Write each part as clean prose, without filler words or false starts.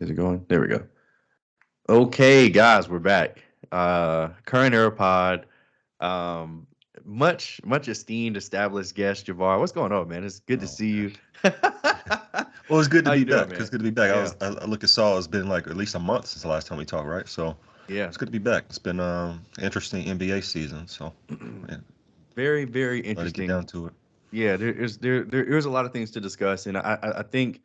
Is it going? There we go. Okay, guys, we're back. Current Era Pod. Um, much esteemed, established guest, Javar. What's going on, man? It's good to Oh see man. you. Well, it's good to How be you doing, back. man? It's good to be back. Yeah, I looked and saw it's been like at least a month since the last time we talked, right? So yeah. it's good to be back. It's been interesting NBA season. So yeah, Very, very let it get down interesting. to it. Yeah, there's a lot of things to discuss, and I think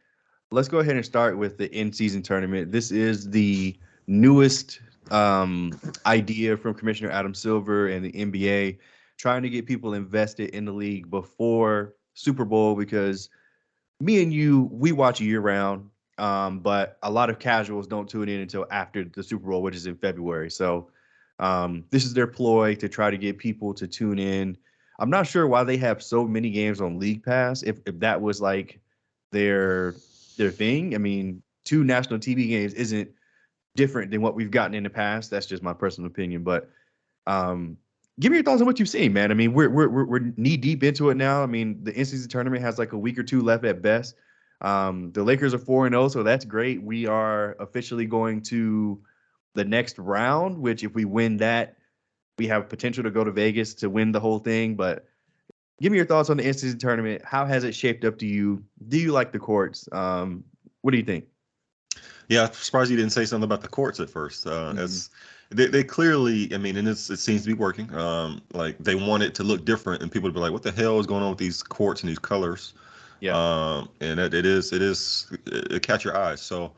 let's go ahead and start with the in-season tournament. This is the newest idea from Commissioner Adam Silver and the NBA, trying to get people invested in the league before Super Bowl because me and you, we watch year round, but a lot of casuals don't tune in until after the Super Bowl, which is in February. So this is their ploy to try to get people to tune in. I'm not sure why they have so many games on League Pass. If that was like their their thing, I mean, two national TV games isn't different than what we've gotten in the past. That's just my personal opinion, but um, give me your thoughts on what you've seen, man. I mean, we're knee deep into it now. I mean, the in-season tournament has like a week or two left at best. The Lakers are 4-0, so that's great. We are officially going to the next round, which if we win that, we have potential to go to Vegas to win the whole thing. But give me your thoughts on the in-season tournament. How has it shaped up to you? Do you like the courts? What do you think? Yeah, I'm surprised you didn't say something about the courts at first. Hmm. As they clearly, I mean, and it seems to be working. Like they want it to look different, and people to be like, "What the hell is going on with these courts and these colors?" Yeah. And it catch your eyes. So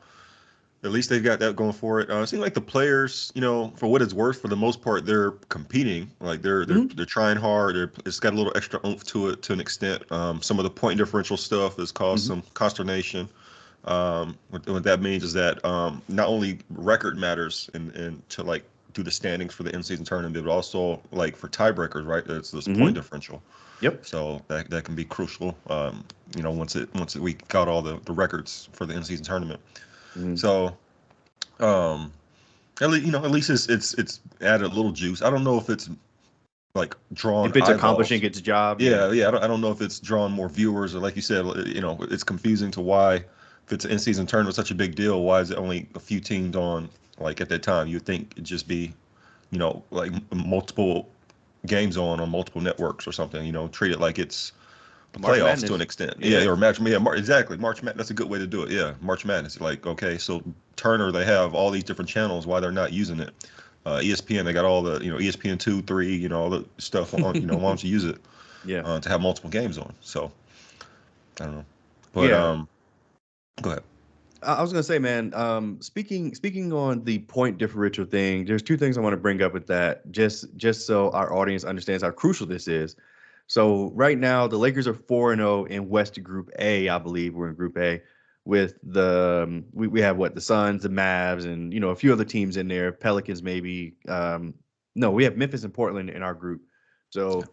at least they've got that going for it. It seems like the players, for what it's worth, for the most part, they're competing. Like Hmm. they're trying hard. It's got a little extra oomph to it to an extent. Some of the point differential stuff has caused Hmm. some consternation. What that means is that not only record matters and to like do the standings for the in season tournament, but also like for tiebreakers, right? That's this point Hmm. differential. Yep. So that can be crucial. We got all the records for the in season tournament. Hmm. So um, at least it's added a little juice. I don't know if it's like drawn If it's accomplishing eyeballs. its job, yeah. Yeah. I don't know if it's drawn more viewers or like you said, it's confusing to why if it's an in-season tournament such a big deal, why is it only a few teams on like at that time? You'd think it'd just be, like multiple games on multiple networks or something, treat it like it's the March playoffs to an Madness. extent. Yeah, Yeah. or match. Yeah, exactly. March Madness. That's a good way to do it. Yeah, March Madness. Like, okay, so Turner, they have all these different channels. Why they're not using it? ESPN, they got all the, ESPN two, three, all the stuff on. Why don't you use it Yeah. to have multiple games on? So I don't know, but Yeah. go ahead. I was gonna say, man. Speaking on the point differential thing, there's two things I want to bring up with that, just so our audience understands how crucial this is. So right now, the Lakers are 4-0 in West Group A. I believe we're in Group A with we have what, the Suns, the Mavs, and a few other teams in there. Pelicans maybe. No, we have Memphis and Portland in our group. Yeah. So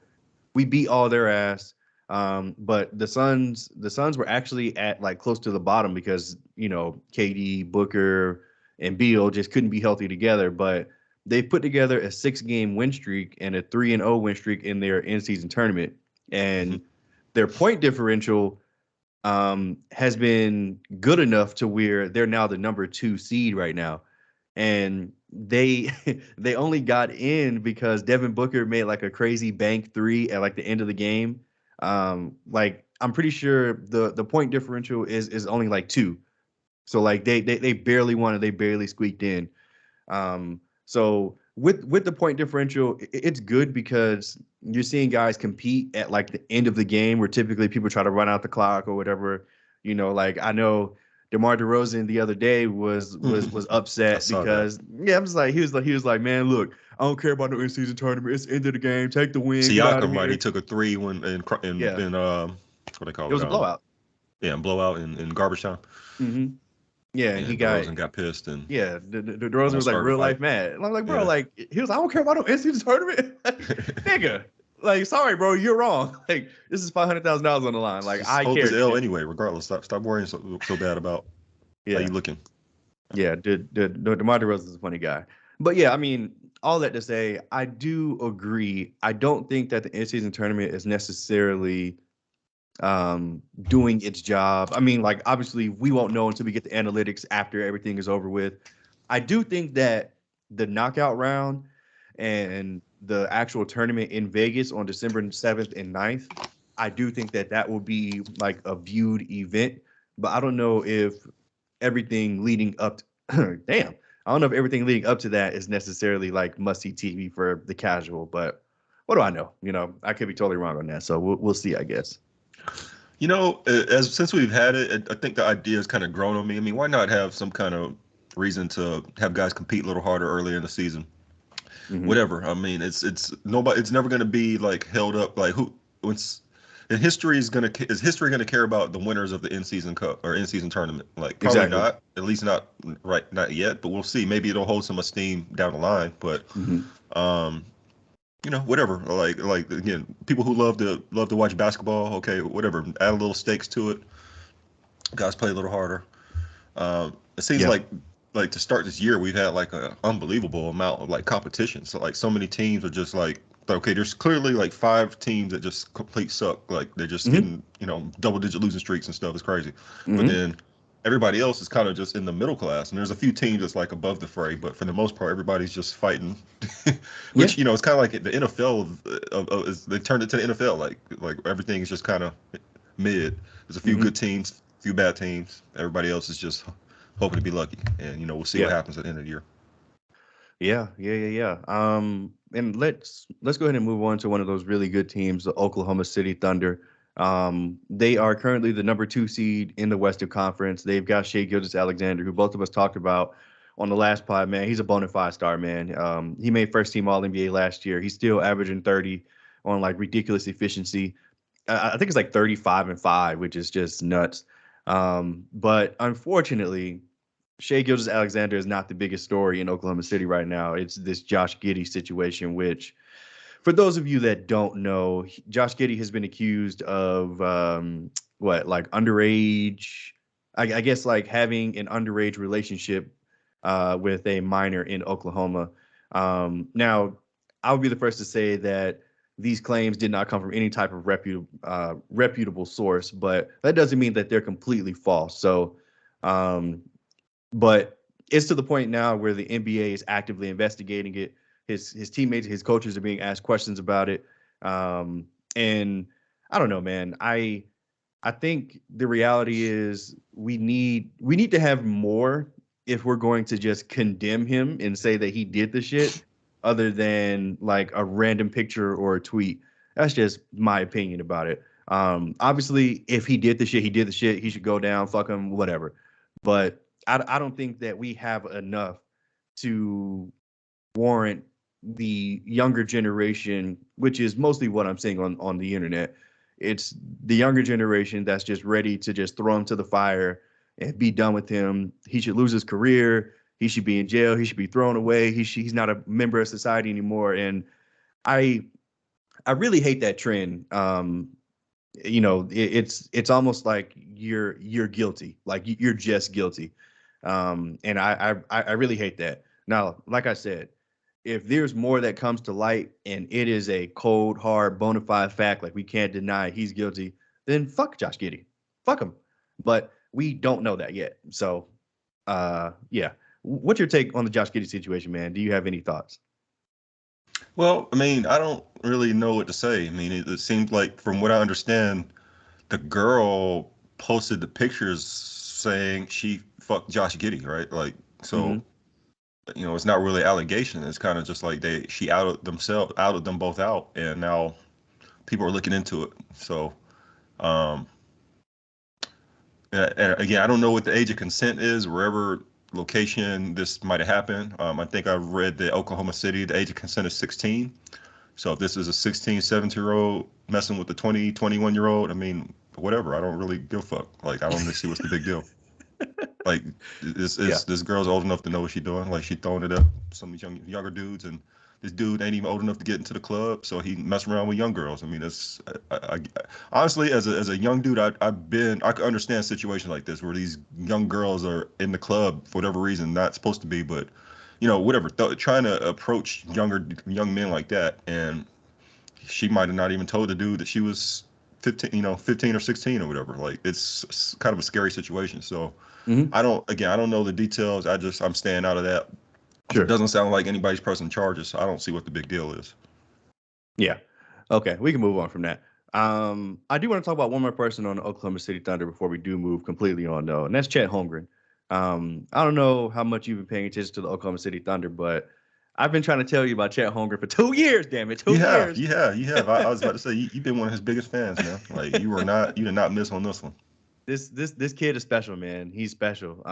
we beat all their ass. But the Suns were actually at like close to the bottom because KD, Booker, and Beal just couldn't be healthy together. But they put together a 6-game win streak and a 3-0 win streak in their in-season tournament, Hmm. and their point differential has been good enough to where they're now the number 2 seed right now, and they they only got in because Devin Booker made like a crazy bank three at like the end of the game. Like I'm pretty sure the point differential is only like 2, so like they barely won it, they barely squeaked in. So with the point differential, it's good because you're seeing guys compete at like the end of the game where typically people try to run out the clock or whatever. Like I know DeMar DeRozan the other day was I upset saw that. because yeah, I'm just like he was like, man, look, I don't care about no in season tournament. It's the end of the game. Take the win. Get out of Siakam, right? He here. took a three when Yeah, in what they it call it was a blowout. yeah, in blowout in garbage time. Hmm. Yeah, and he And got DeRozan got pissed and yeah. The DeRozan was almost like started a real fight. life mad, and I'm like, bro, Yeah. like he was, I don't care about no in season tournament, like, nigga. Like, sorry, bro, you're wrong. Like, this is $500,000 on the line. Like, Just I hold this care, L kid. anyway, regardless. Stop worrying so bad about how Yeah, you looking. yeah. The DeMar DeRozan is a funny guy, but yeah, I mean, all that to say, I do agree. I don't think that the in season tournament is necessarily doing its job. I mean, like obviously we won't know until we get the analytics after everything is over with. I do think that the knockout round and the actual tournament in Vegas on December 7th and 9th, I do think that that will be like a viewed event, but I don't know if everything leading up to, damn, I don't know if everything leading up to that is necessarily like must see TV for the casual, but what do I know? You know, I could be totally wrong on that. So we'll see, I guess. You know, as since we've had it, I think the idea has kind of grown on me. I mean, why not have some kind of reason to have guys compete a little harder earlier in the season? Hmm. Whatever. I mean, it's nobody. It's never going to be like held up like who. Once and history is history going to care about the winners of the in season cup or in season tournament? Like probably Exactly. not. At least not right, not yet. But we'll see. Maybe it'll hold some esteem down the line. But Hmm. um, you know, whatever. Like again, people who love to watch basketball. Okay, whatever. Add a little stakes to it. Guys play a little harder. It seems Yeah. like to start this year, we've had like an unbelievable amount of like competition. So like so many teams are just like okay, there's clearly like 5 teams that just complete suck. Like they're just Hmm. getting double digit losing streaks and stuff. It's crazy. But Hmm. then everybody else is kind of just in the middle class, and there's a few teams that's like above the fray. But for the most part, everybody's just fighting. Yeah. Which it's kind of like the NFL they turned it to the NFL. Like everything is just kind of mid. There's a few Hmm. good teams, a few bad teams. Everybody else is just hoping to be lucky, and we'll see what Yeah. happens at the end of the year. Yeah. And let's go ahead and move on to one of those really good teams, the Oklahoma City Thunder. They are currently the number 2 seed in the Western Conference. They've got Shea Gilgeous-Alexander, who both of us talked about on the last pod. Man, he's a bona fide star, man. He made first team All NBA last year. He's still averaging 30 on like ridiculous efficiency. I think it's like 35-5, which is just nuts. But unfortunately, Shea Gilgeous-Alexander is not the biggest story in Oklahoma City right now. It's this Josh Giddey situation, which, for those of you that don't know, Josh Giddey has been accused of like underage, I guess like having an underage relationship with a minor in Oklahoma. Now, I would be the first to say that these claims did not come from any type of reputable source, but that doesn't mean that they're completely false. So, um, but it's to the point now where the NBA is actively investigating it. His teammates, his coaches are being asked questions about it. And I don't know, man. I think the reality is we need to have more if we're going to just condemn him and say that he did the shit, other than like a random picture or a tweet. That's just my opinion about it. Obviously, if he did the shit, he did the shit. He should go down. Fuck him, whatever. But I don't think that we have enough to warrant the younger generation, which is mostly what I'm seeing on the internet. It's the younger generation that's just ready to just throw him to the fire and be done with him. He should lose his career. He should be in jail. He should be thrown away. He's not a member of society anymore. And I I really hate that trend. It's almost like you're guilty, like you're just guilty. And I really hate that. Now, like I said, if there's more that comes to light and it is a cold, hard, bona fide fact, like we can't deny he's guilty, then fuck Josh Giddey, fuck him. But we don't know that yet. So, yeah. What's your take on the Josh Giddey situation, man? Do you have any thoughts? Well, I mean, I don't really know what to say. I mean, it seems like, from what I understand, the girl posted the pictures saying she fucked Josh Giddey, right? Like, Mm-hmm. so it's not really allegation. It's kind of just like she outed them both out, and now people are looking into it. So, um, and again, I don't know what the age of consent is wherever location this might have happened. I think I read that Oklahoma City, the age of consent is 16. So if this is a 16, 17-year-old messing with the 20, 21-year-old, I mean, whatever. I don't really give a fuck. Like, I don't really see what's the big deal. Like, Yeah. this girl's old enough to know what she's doing. Like, she throwing it up some younger dudes, and this dude ain't even old enough to get into the club, so he messing around with young girls. I mean, it's honestly, as a young dude, I could understand a situation like this where these young girls are in the club for whatever reason, not supposed to be, but whatever, trying to approach young men like that, and she might have not even told the dude that she was 15 or 16 or whatever. Like it's kind of a scary situation. So Mhm. I don't know the details. I'm staying out of that. It Sure. doesn't sound like anybody's pressing charges, so I don't see what the big deal is. Yeah. Okay, we can move on from that. I do want to talk about one more person on the Oklahoma City Thunder before we do move completely on, though, and that's Chet Holmgren. I don't know how much you've been paying attention to the Oklahoma City Thunder, but I've been trying to tell you about Chet Holmgren for 2 years. Damn it, 2 years. You have. I was about to say you've been one of his biggest fans, man. Like you did not miss on this one. This kid is special, man. He's special.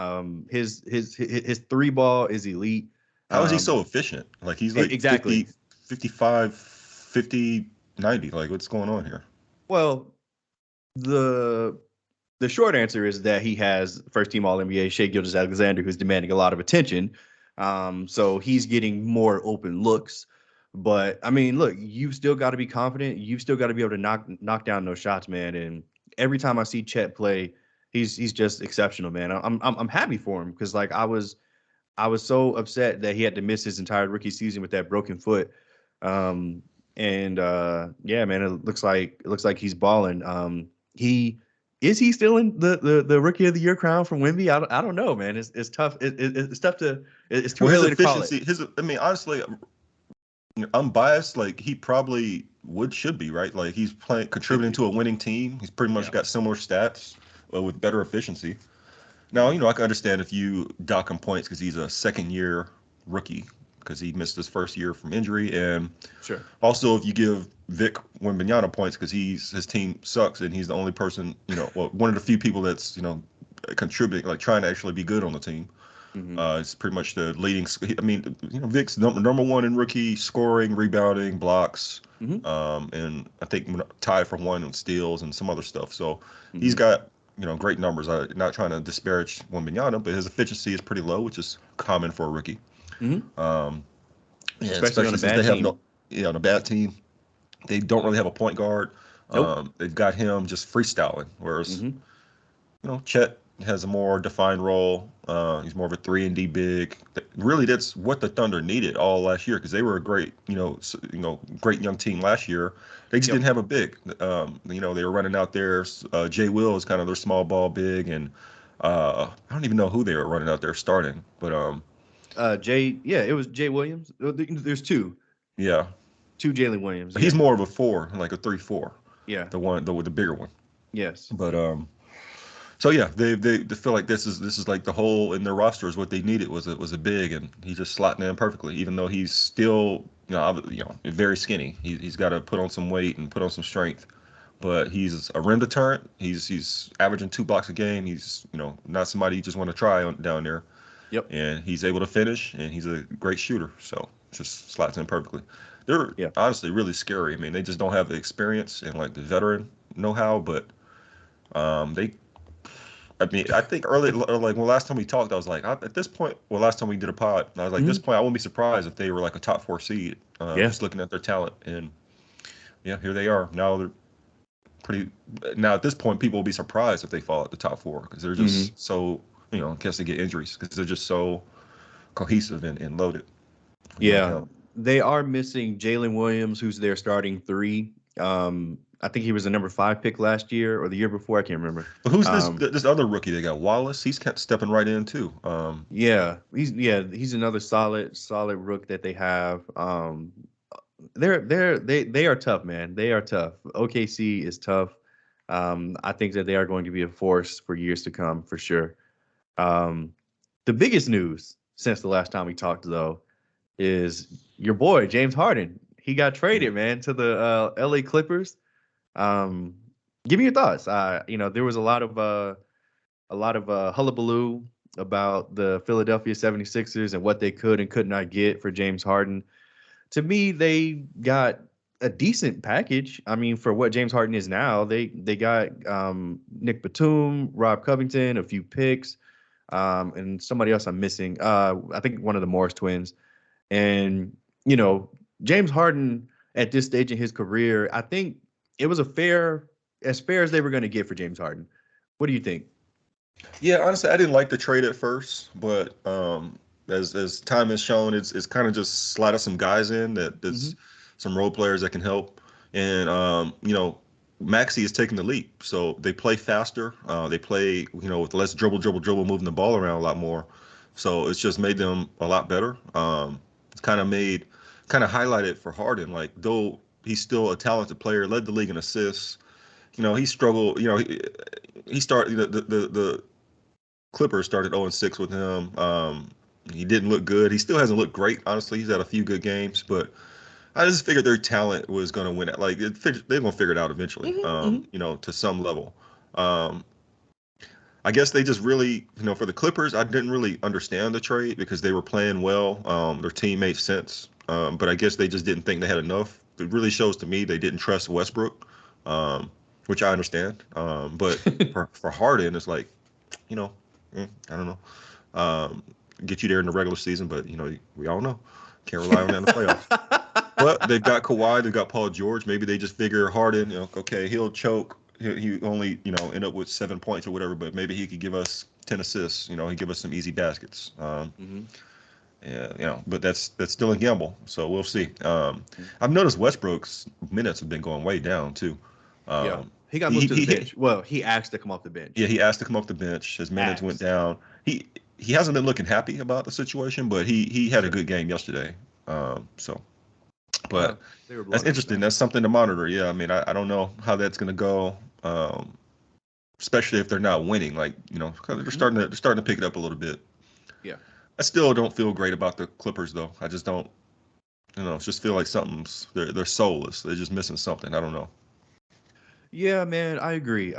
His three ball is elite. How is he so Um, efficient? Like he's like exactly. 50, 55, 50, 90. Like what's going on here? Well, the the short answer is that he has first team All NBA Shea Gilgeous-Alexander, who's demanding a lot of attention. So he's getting more open looks. But I mean, look, you've still got to be confident. You've still got to be able to knock down those shots, man. And every time I see Chet play, he's just exceptional, man. I'm happy for him because like I was so upset that he had to miss his entire rookie season with that broken foot. Um, and yeah, man, it looks like he's balling. He is he still in the rookie of the year crown from Wemby? I don't know, man. It's tough. It's tough to. It's too Well, his early to call it. efficiency, I mean, honestly, I'm biased. Like he probably should be right. Like he's playing, Should contributing be. to a winning team. He's pretty much Yeah. got similar stats with better efficiency. Now, I can understand if you dock him points because he's a second year rookie because he missed his first year from injury, and Sure. also if you give Vic Wembanyama points because his team sucks and he's the only person, well, one of the few people that's contributing, like trying to actually be good on the team. Hmm. It's pretty much the leading. I mean, Vic's number one in rookie scoring, rebounding, blocks, Hmm. and I think tied for one in steals and some other stuff. So he's Hmm. got great numbers. I'm not trying to disparage Wembanyama, but his efficiency is pretty low, which is common for a rookie. Hmm. Um, yeah, Especially on especially a since bad they have team. no, on a bad team, they don't really have a point guard. Nope. They've got him just freestyling, whereas Hmm. Chet has a more defined role. He's more of a 3-and-D big. Really, that's what the Thunder needed all last year because they were a great, great young team last year. They just Yep. didn't have a big. They were running out there. Jay Will is kind of their small ball big, and I don't even know who they were running out there starting, but Jay. Yeah, it was Jay Williams. There's yeah, two Jalen Williams. he's Yeah. more of a 4, like a 3-4, Yeah. the one, the bigger one. Yes. But so yeah, they feel like this is like the hole in their roster is what they needed was a big, and he just slotting in perfectly. Even though he's still very skinny, he's got to put on some weight and put on some strength. But he's a rim deterrent. He's averaging 2 blocks a game. He's not somebody you just want to try down there, Yep. and he's able to finish, and he's a great shooter. So just slots in perfectly. They're Yeah. honestly really scary. I mean, they just don't have the experience and like the veteran know-how, but they I mean, I think early, like when last time we talked, I was like, at this point, well, last time we did a pod, I was like, this Hmm. point, I wouldn't be surprised if they were like a top 4 seed, Yeah. just looking at their talent. And yeah, here they are. Now they're pretty, now at this point, people will be surprised if they fall at the top 4 because they're Hmm. just so, in case they get injuries, because they're just so cohesive and loaded with young Yeah, talent. they are missing Jalen Williams, who's their starting three. I think he was the number 5 pick last year or the year before. I can't remember. But who's Um, this other rookie they got? Wallace, he's kept stepping right in too. he's another solid rook that they have. They are tough, man. They are tough. OKC is tough. I think that they are going to be a force for years to come for sure. Um, the biggest news since the last time we talked, though, is your boy James Harden. He got traded, man, to the LA Clippers. Um, Give me your thoughts. There was a lot of hullabaloo about the Philadelphia 76ers and what they could and could not get for James Harden. To me, they got a decent package. I mean, for what James Harden is now, they got Nick Batum, Rob Covington, a few picks, and somebody else I'm missing. I think one of the Morris twins. And, you know, James Harden at this stage in his career, I think it was as fair as they were going to get for James Harden. What do you think? Yeah, honestly, I didn't like the trade at first, but as time has shown, it's kind of just slotted some guys in that's Hmm. some role players that can help. And Maxey is taking the leap. So they play faster. They play, with less dribble, moving the ball around a lot more. So it's just made them a lot better. It's kind of highlighted for Harden. Like, though he's still a talented player, led the league in assists. He struggled. He started the Clippers started 0-6 with him. He didn't look good. He still hasn't looked great. Honestly, he's had a few good games, but I just figured their talent was going to win it. Like, they're going to figure it out eventually, to some level. I guess they just really, for the Clippers, I didn't really understand the trade because they were playing well. Their team made sense. But I guess they just didn't think they had enough. It really shows to me they didn't trust Westbrook, which I understand. But for Harden, it's like, I don't know. Get you there in the regular season, but, we all know. Can't rely on that in the playoffs. But they've got Kawhi, they've got Paul George. Maybe they just figure Harden, okay, he'll choke. He only, end up with 7 points or whatever, but maybe he could give us 10 assists. He'd give us some easy baskets. Yeah, but that's still a gamble. So we'll see. I've noticed Westbrook's minutes have been going way down too. Yeah, he got moved to the bench. Well, he asked to come off the bench. Yeah, he asked to come off the bench. His minutes went down. He hasn't been looking happy about the situation, but he had a good game yesterday. But that's interesting. That's something to monitor. Yeah, I mean, I don't know how that's going to go, especially if they're not winning. Like, because they're starting to pick it up a little bit. Yeah. I still don't feel great about the Clippers, though. I just don't. Just feel like they're soulless. They're just missing something. I don't know. Yeah, man, I agree.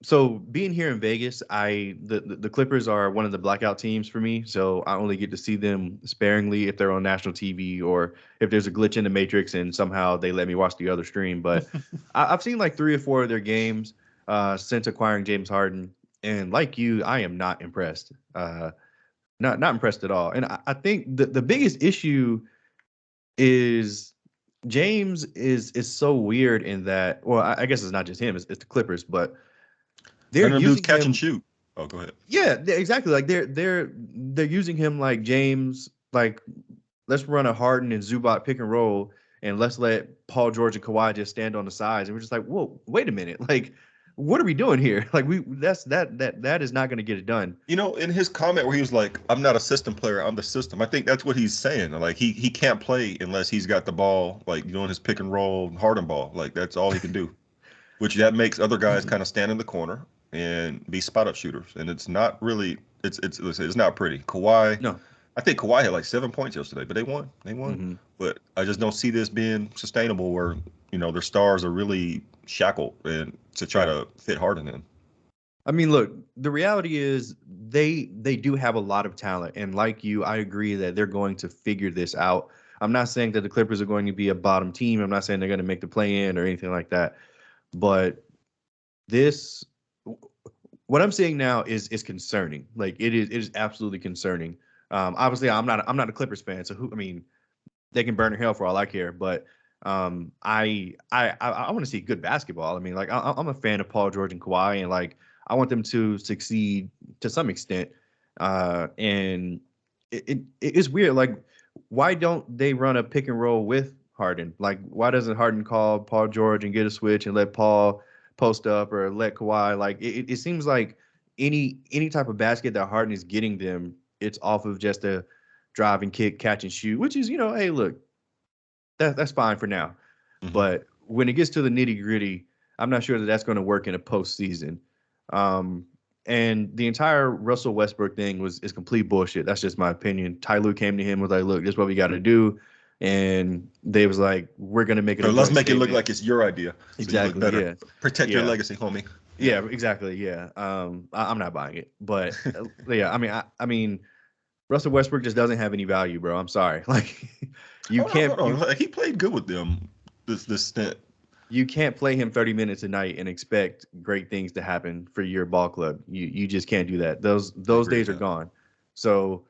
So being here in Vegas, the Clippers are one of the blackout teams for me. So I only get to see them sparingly if they're on national TV or if there's a glitch in the matrix and somehow they let me watch the other stream. But I've seen like 3 or 4 of their games since acquiring James Harden, and like you, I am not impressed. Not impressed at all. And I think the biggest issue is James is so weird in that. Well, I guess it's not just him; it's the Clippers, but they're using catch him, and shoot. Oh, go ahead. Yeah, exactly. Like they're using him like James. Like, let's run a Harden and Zubac pick and roll, and let's let Paul George and Kawhi just stand on the sides. And we're just like, whoa, wait a minute, like, what are we doing here? Like, that is not going to get it done. In his comment where he was like, "I'm not a system player, I'm the system." I think that's what he's saying. Like, he can't play unless he's got the ball, like doing his pick and roll Harden ball. Like, that's all he can do. Which that makes other guys kind of stand in the corner and be spot up shooters, and it's not really it's not pretty. Kawhi, No, I think Kawhi had like 7 points yesterday, but they won. But I just don't see this being sustainable where their stars are really shackled and to try to fit Harden in. I mean, look, the reality is they do have a lot of talent, and like you, I agree that they're going to figure this out. I'm not saying that the Clippers are going to be a bottom team. I'm not saying they're going to make the play in or anything like that, but what I'm seeing now is concerning. Like, it is absolutely concerning. Obviously, I'm not a Clippers fan, so they can burn in hell for all I care. But I want to see good basketball. I mean, like, I'm a fan of Paul George and Kawhi, and like, I want them to succeed to some extent. And it's weird. Like, why don't they run a pick and roll with Harden? Like, why doesn't Harden call Paul George and get a switch and let Paul post up, or let Kawhi? Like, it seems like any type of basket that Harden is getting them, it's off of just a drive and kick, catch and shoot, which is, hey, look, that's fine for now. Mm-hmm. But when it gets to the nitty gritty, I'm not sure that that's going to work in a postseason. And the entire Russell Westbrook thing is complete bullshit. That's just my opinion. Ty Lue came to him, was like, look, this is what we got to do. And they was like, we're going to make it. Let's make it look like it's your idea. Exactly. So yeah. Protect your legacy, homie. Yeah, exactly. Yeah. I'm not buying it, but yeah, I mean, Russell Westbrook just doesn't have any value, bro. I'm sorry. Like, hold on. He played good with them this stint. You can't play him 30 minutes a night and expect great things to happen for your ball club. You just can't do that. Those days are gone. So,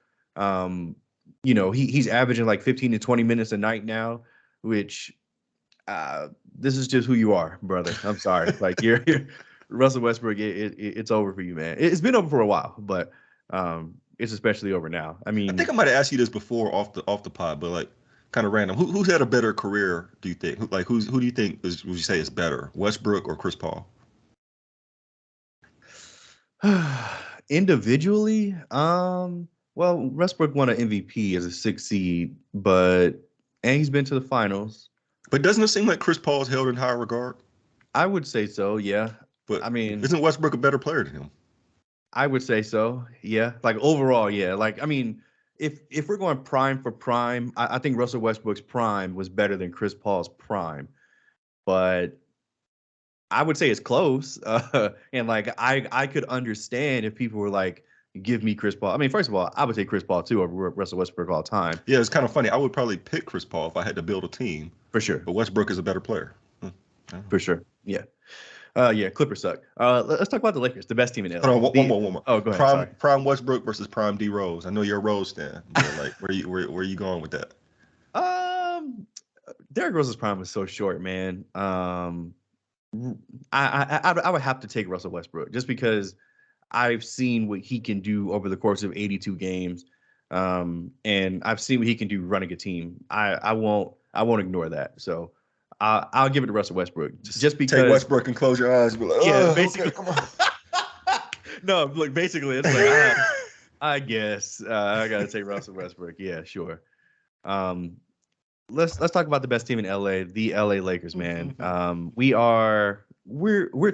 he's averaging like 15 to 20 minutes a night now, which this is just who you are, brother. I'm sorry. Like, you're Russell Westbrook. It's over for you, man. It's been over for a while, but it's especially over now. I mean, I think I might have asked you this before off the pod, but like, kind of random. Who's had a better career? Do you think? Who do you think would you say is better, Westbrook or Chris Paul? Individually, well, Westbrook won an MVP as a 6 seed, and he's been to the finals. But doesn't it seem like Chris Paul's held in high regard? I would say so, yeah. But I mean, isn't Westbrook a better player than him? I would say so, yeah. Like overall, yeah. Like I mean, if we're going prime for prime, I think Russell Westbrook's prime was better than Chris Paul's prime, but I would say it's close. And like I could understand if people were like, give me Chris Paul. I mean, first of all, I would say Chris Paul too over Russell Westbrook all time. Yeah, it's kind of funny. I would probably pick Chris Paul if I had to build a team. For sure. But Westbrook is a better player. For sure. Yeah. Yeah, Clippers suck. Let's talk about the Lakers, the best team in LA. Hold on, one more. Oh, go ahead. Prime Westbrook versus Prime D Rose. I know you're a Rose fan, but like, where are you going with that? Derrick Rose's prime was so short, man. I would have to take Russell Westbrook just because I've seen what he can do over the course of 82 games, and I've seen what he can do running a team. I won't ignore that. So I'll give it to Russell Westbrook just because. Take Westbrook and close your eyes. And be like, yeah, basically. Okay, come on. No, look, basically, it's like I guess I gotta take Russell Westbrook. Yeah, sure. Let's talk about the best team in LA, the LA Lakers, man. We're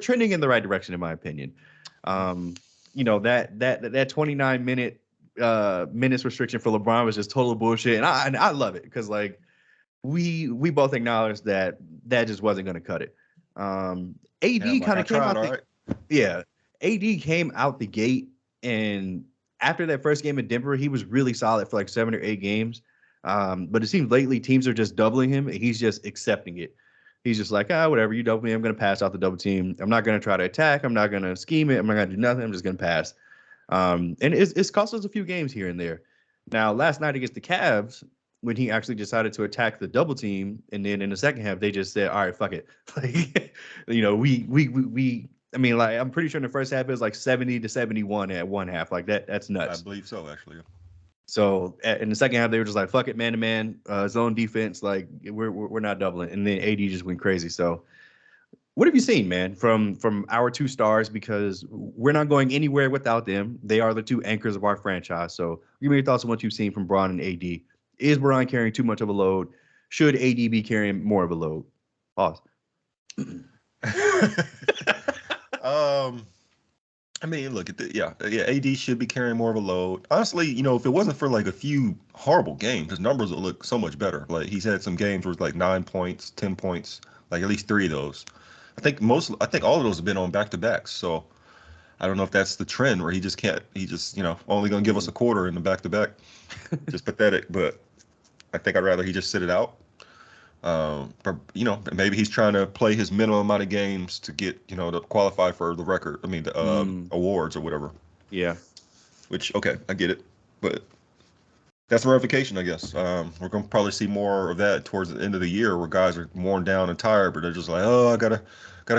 trending in the right direction, in my opinion. That 29 minutes restriction for LeBron was just total bullshit, and I love it because like we both acknowledge that just wasn't going to cut it. AD kind of came out. Yeah, AD came out the gate, and after that first game in Denver, he was really solid for like 7 or 8 games. But it seems lately teams are just doubling him, and he's just accepting it. He's just like, whatever, you double me, I'm going to pass off the double team. I'm not going to try to attack. I'm not going to scheme it. I'm not going to do nothing. I'm just going to pass. And it's cost us a few games here and there. Now, last night against the Cavs, when he actually decided to attack the double team, and then in the second half, they just said, all right, fuck it. Like, I mean, like, I'm pretty sure in the first half it was like 70-71 at one half. Like that's nuts. I believe so, actually. So in the second half, they were just like, fuck it, man to man, zone defense. Like we're not doubling. And then AD just went crazy. So what have you seen, man, from our 2 stars? Because we're not going anywhere without them. They are the 2 anchors of our franchise. So give me your thoughts on what you've seen from Bron and AD. Is Bron carrying too much of a load? Should AD be carrying more of a load? Pause. I mean, look at AD should be carrying more of a load. Honestly, if it wasn't for like a few horrible games, his numbers would look so much better. Like he's had some games where it's like 9 points, 10 points, like at least 3 of those. I think all of those have been on back-to-backs. So I don't know if that's the trend where he just only gonna give us a quarter in the back-to-back. Just pathetic. But I think I'd rather he just sit it out. But maybe he's trying to play his minimum amount of games to get to qualify for the record. I mean the awards or whatever. Yeah. Which I get it, but that's verification, I guess. We're gonna probably see more of that towards the end of the year, where guys are worn down and tired, but they're just like, I gotta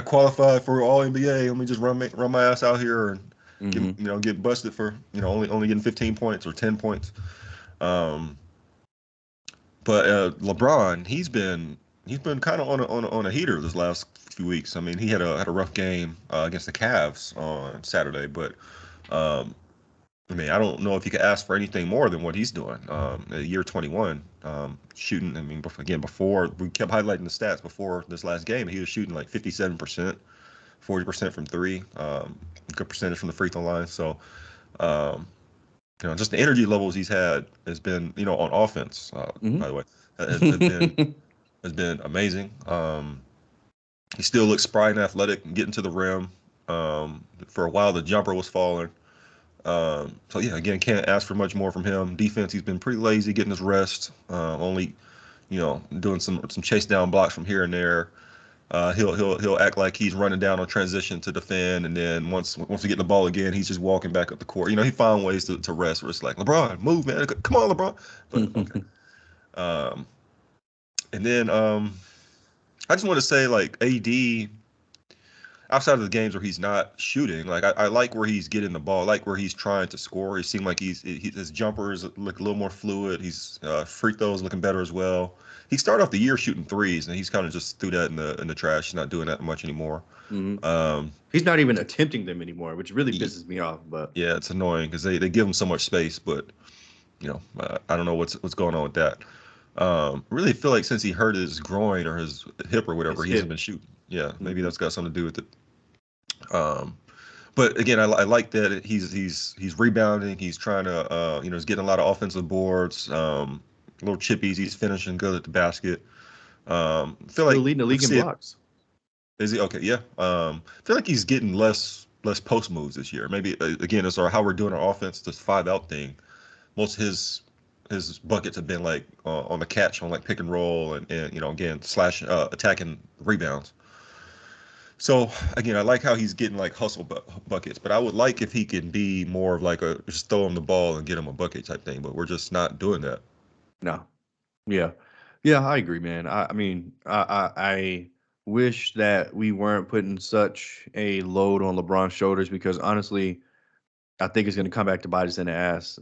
qualify for All NBA. Let me just run my ass out here and get busted for only getting 15 points or 10 points. But LeBron, he's been kind of on a heater this last few weeks. I mean, he had a rough game against the Cavs on Saturday, but I mean, I don't know if you could ask for anything more than what he's doing. Year 21, shooting. I mean, before we kept highlighting the stats before this last game, he was shooting like 57%, 40% from 3, good percentage from the free throw line. So. Just the energy levels he's had has been, on offense, by the way, has been amazing. He still looks spry and athletic and getting to the rim. For a while, the jumper was falling. So, yeah, again, can't ask for much more from him. Defense, he's been pretty lazy getting his rest, only, doing some chase down blocks from here and there. He'll act like he's running down on transition to defend, and then once we get the ball again, he's just walking back up the court. He found ways to rest. Where it's like, LeBron, move, man, come on, LeBron. But okay. And then I just want to say, like, AD, outside of the games where he's not shooting, like I like where he's getting the ball, I like where he's trying to score. He seemed like his jumpers look a little more fluid. He's free throws looking better as well. He started off the year shooting threes, and he's kind of just threw that in the trash. He's not doing that much anymore. Mm-hmm. Um, He's not even attempting them anymore, which really pisses me off. But yeah, it's annoying because they give him so much space, but I don't know what's going on with that. Really feel like since he hurt his groin or his hip or whatever, he hasn't been shooting. Yeah, maybe Mm-hmm. that's got something to do with it. But again, I like that he's rebounding. He's trying to he's getting a lot of offensive boards, little chippies. He's finishing good at the basket. Feel Still like leading the we league in see it. blocks. Is he okay? Yeah. Feel like he's getting less post moves this year. Maybe again, it's how we're doing our offense, this 5-out thing. Most of his buckets have been like on the catch, on like pick and roll, and again slash attacking rebounds. So again, I like how he's getting like hustle buckets, but I would like if he can be more of like a just throw him the ball and get him a bucket type thing. But we're just not doing that. No. Yeah. Yeah, I agree, man. I mean, I wish that we weren't putting such a load on LeBron's shoulders because honestly, I think it's going to come back to bite us in the ass.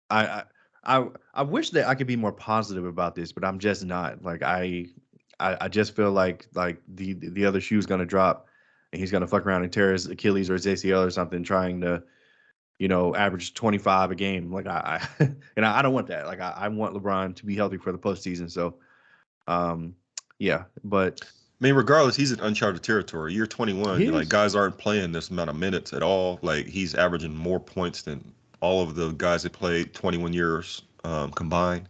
I, I I wish that I could be more positive about this, but I'm just not. Like I just feel like the other shoe's going to drop, and he's going to fuck around and tear his Achilles or his ACL or something, trying to average 25 a game. Like I and I don't want that. Like I want LeBron to be healthy for the postseason. So, um, yeah, but I mean, regardless, he's in uncharted territory. Year 21, he like is. guys aren't playing this amount of minutes at all. Like he's averaging more points than all of the guys that played 21 years combined.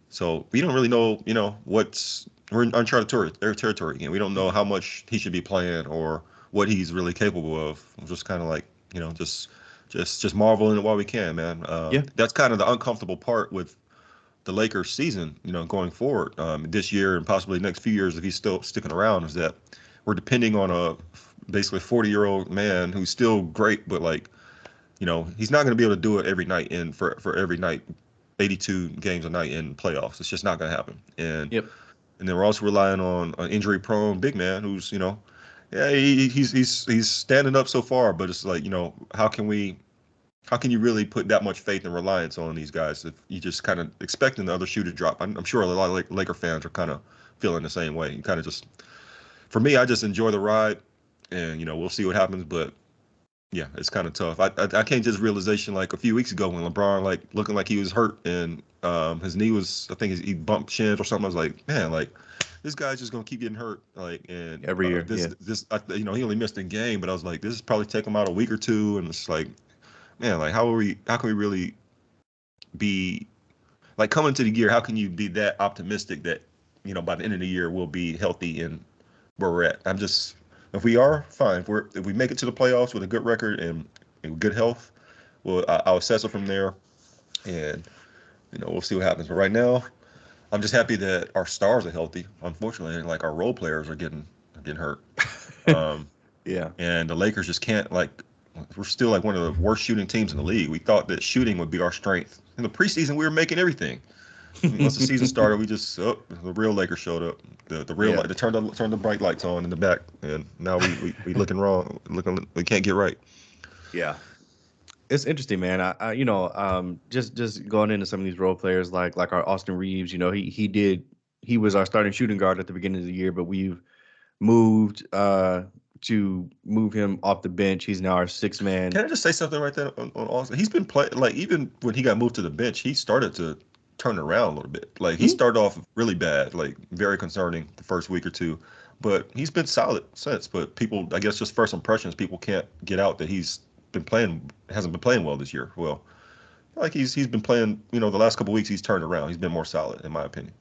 So we don't really know, we're in uncharted territory again. We don't know how much he should be playing or what he's really capable of. We're just kind of like, just marveling at what we can, man. Yeah. That's kind of the uncomfortable part with the Lakers season, going forward this year and possibly next few years if he's still sticking around, is that we're depending on a basically 40-year-old man who's still great, but like, he's not going to be able to do it every night and for every night, 82 games a night in playoffs. It's just not going to happen. Yep. And then we're also relying on an injury-prone big man who's, yeah, he's standing up so far, but it's like, how can you really put that much faith and reliance on these guys if you just kind of expecting the other shoe to drop? I'm sure a lot of Laker fans are kind of feeling the same way. You kind of just, for me, I just enjoy the ride, and we'll see what happens. But yeah, it's kind of tough. I came to this realization like a few weeks ago when LeBron like looking like he was hurt and his knee was, I think he bumped shins or something. I was like, man, like this guy's just gonna keep getting hurt. Like, and Every year. Yeah. he only missed a game, but I was like, this is probably take him out a week or two, and it's like, man, like how can we really be like coming to the year? How can you be that optimistic that by the end of the year we'll be healthy and where we're at? I'm just, if we are fine, if we make it to the playoffs with a good record and good health, well, I'll assess it from there, and we'll see what happens. But right now, I'm just happy that our stars are healthy. Unfortunately, like our role players are getting hurt. Um, Yeah. and the Lakers just can't like. We're still like one of the worst shooting teams in the league. We thought that shooting would be our strength. In the preseason, we were making everything. Once the season started, we just the real Lakers showed up. The real light. They turned the bright lights on in the back, and now we looking wrong. We can't get right. Yeah. It's interesting, man. Just going into some of these role players like our Austin Reeves, he was our starting shooting guard at the beginning of the year, but we've moved to move him off the bench. He's now our sixth man. Can I just say something right there on Austin? He's been playing like even when he got moved to the bench, he started to turn around a little bit. Like he started off really bad, like very concerning the first week or two, but he's been solid since. But people, I guess, just first impressions, people can't get out that hasn't been playing well this year. Well, like he's been playing, the last couple of weeks he's turned around. He's been more solid in my opinion.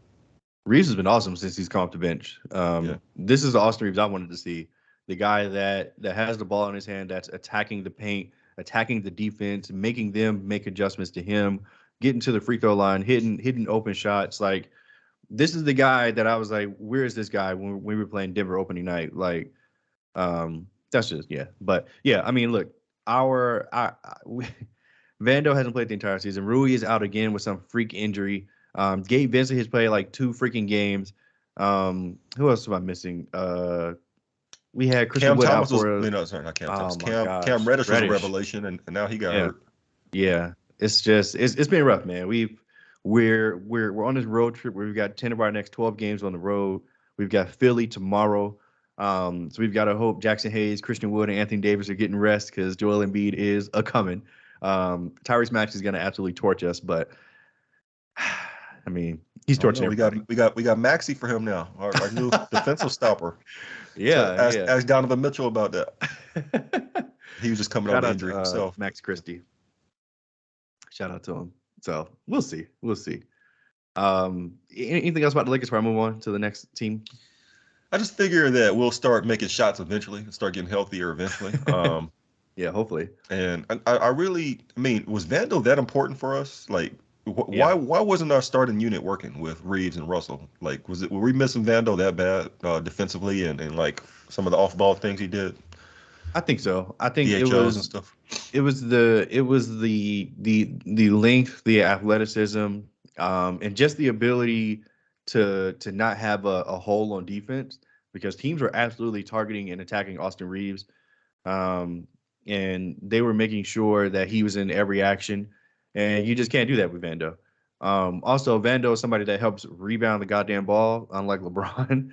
Reeves has been awesome since he's come off the bench. Yeah. This is the Austin Reeves I wanted to see. The guy that has the ball in his hand, that's attacking the paint, attacking the defense, making them make adjustments to him, getting to the free throw line, hitting open shots. Like this is the guy that I was like, where is this guy when we were playing Denver opening night? Like, that's just But yeah, I mean, look, Vando hasn't played the entire season. Rui is out again with some freak injury. Gabe Vincent has played like 2 freaking games. Who else am I missing? We had Christian Cam Wood out Thomas was, for no, sorry, not Cam oh Thomas. my Cam gosh, Reddish was a Reddish. revelation, and now he got Yeah, hurt. yeah. It's just it's been rough, man. We're on this road trip where we've got 10 of our next 12 games on the road. We've got Philly tomorrow. So we've got to hope Jackson Hayes, Christian Wood, and Anthony Davis are getting rest because Joel Embiid is a coming. Tyrese Maxey is going to absolutely torch us, but I mean, he's Oh no, torching everybody. we got Maxey for him now, our new defensive stopper. So Yeah, ask Donovan Mitchell about that. yeah. He was just coming Shout off out injury to himself. Max Christie. Shout out to him. So we'll see. We'll see. Anything else about the Lakers before I move on to the next team? I just figure that we'll start making shots eventually and start getting healthier eventually. Yeah, hopefully. And I really, I mean, was Vandal that important for us? Like, Yeah. why wasn't our starting unit working with Reeves and Russell? Like, were we missing Vandal that bad defensively and like some of the off ball things he did, I think so. I think DHOs and stuff? it was the length, the athleticism, and just the ability to not have a hole on defense because teams were absolutely targeting and attacking Austin Reeves. And they were making sure that he was in every action, and you just can't do that with Vando. Also, Vando is somebody that helps rebound the goddamn ball, unlike LeBron.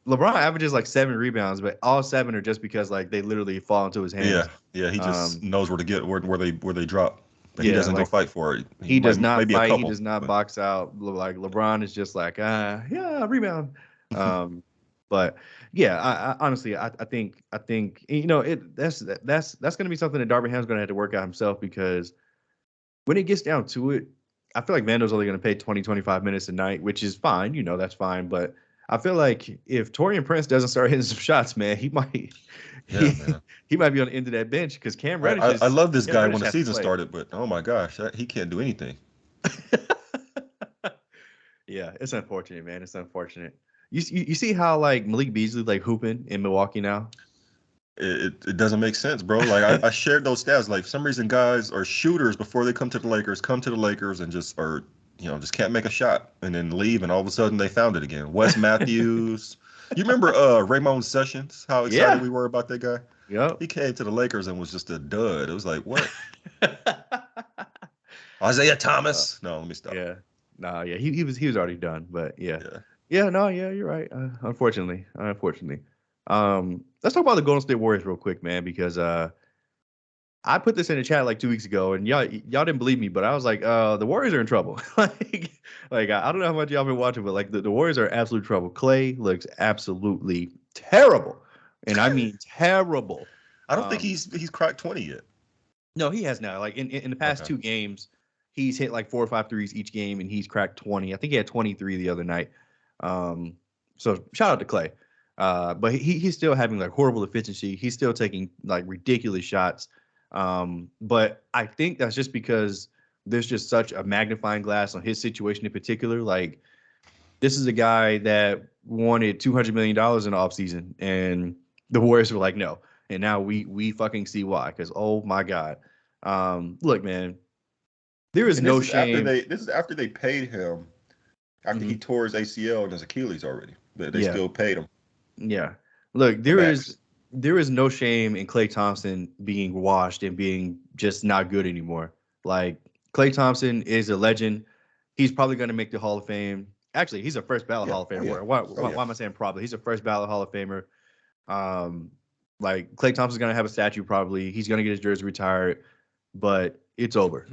LeBron averages like 7 rebounds, but all 7 are just because like they literally fall into his hands. Yeah. He just knows where to get where they drop, but he Yeah, doesn't go like fight for it. he does not maybe fight. a He couple, does not but box out. Like LeBron is just like, yeah, rebound. Um, but yeah, I honestly, I think that's going to be something that Darvin Ham's going to have to work out himself because when it gets down to it, I feel like Vando's only going to play 20, 25 minutes a night, which is fine. That's fine. But I feel like if Torian Prince doesn't start hitting some shots, man, he might man. he might be on the end of that bench because Cam Reddish I love this Cam guy Reddish when the has to season play. started, but oh my gosh, he can't do anything. Yeah, it's unfortunate, man. It's unfortunate. You see how like Malik Beasley like hooping in Milwaukee now? It doesn't make sense, bro. Like I shared those stats. Like for some reason, guys are shooters before they come to the Lakers, and just are just can't make a shot and then leave, and all of a sudden they found it again. Wes Matthews, you remember Ramon Sessions? How excited we were about that guy. Yep. He came to the Lakers and was just a dud. It was like what? Isaiah Thomas. No, let me stop. Yeah. Nah, yeah. He was already done, but yeah. Yeah, no, yeah, you're right. Unfortunately. Let's talk about the Golden State Warriors real quick, man, because I put this in the chat like 2 weeks ago, and y'all didn't believe me, but I was like, the Warriors are in trouble. like I don't know how much y'all been watching, but like the Warriors are in absolute trouble. Clay looks absolutely terrible, and I mean terrible. I don't think he's cracked 20 yet. No, he has now. Like in the past 2 games, he's hit like 4 or 5 threes each game, and he's cracked 20. I think he had 23 the other night. So shout out to Clay. But he's still having like horrible efficiency. He's still taking like ridiculous shots. But I think that's just because there's just such a magnifying glass on his situation in particular. Like this is a guy that wanted $200 million in the offseason, and the Warriors were like, no. And now we fucking see why. Because oh my God, look, man, there is no shame. This is after they paid him. After he tore his ACL and his Achilles already, they still paid him. Yeah, look, there is no shame in Klay Thompson being washed and being just not good anymore. Like Klay Thompson is a legend. He's probably going to make the Hall of Fame. Actually, he's a first ballot Hall of Famer. Why am I saying probably? He's a first ballot Hall of Famer. Like Klay Thompson's going to have a statue probably. He's going to get his jersey retired, but it's over.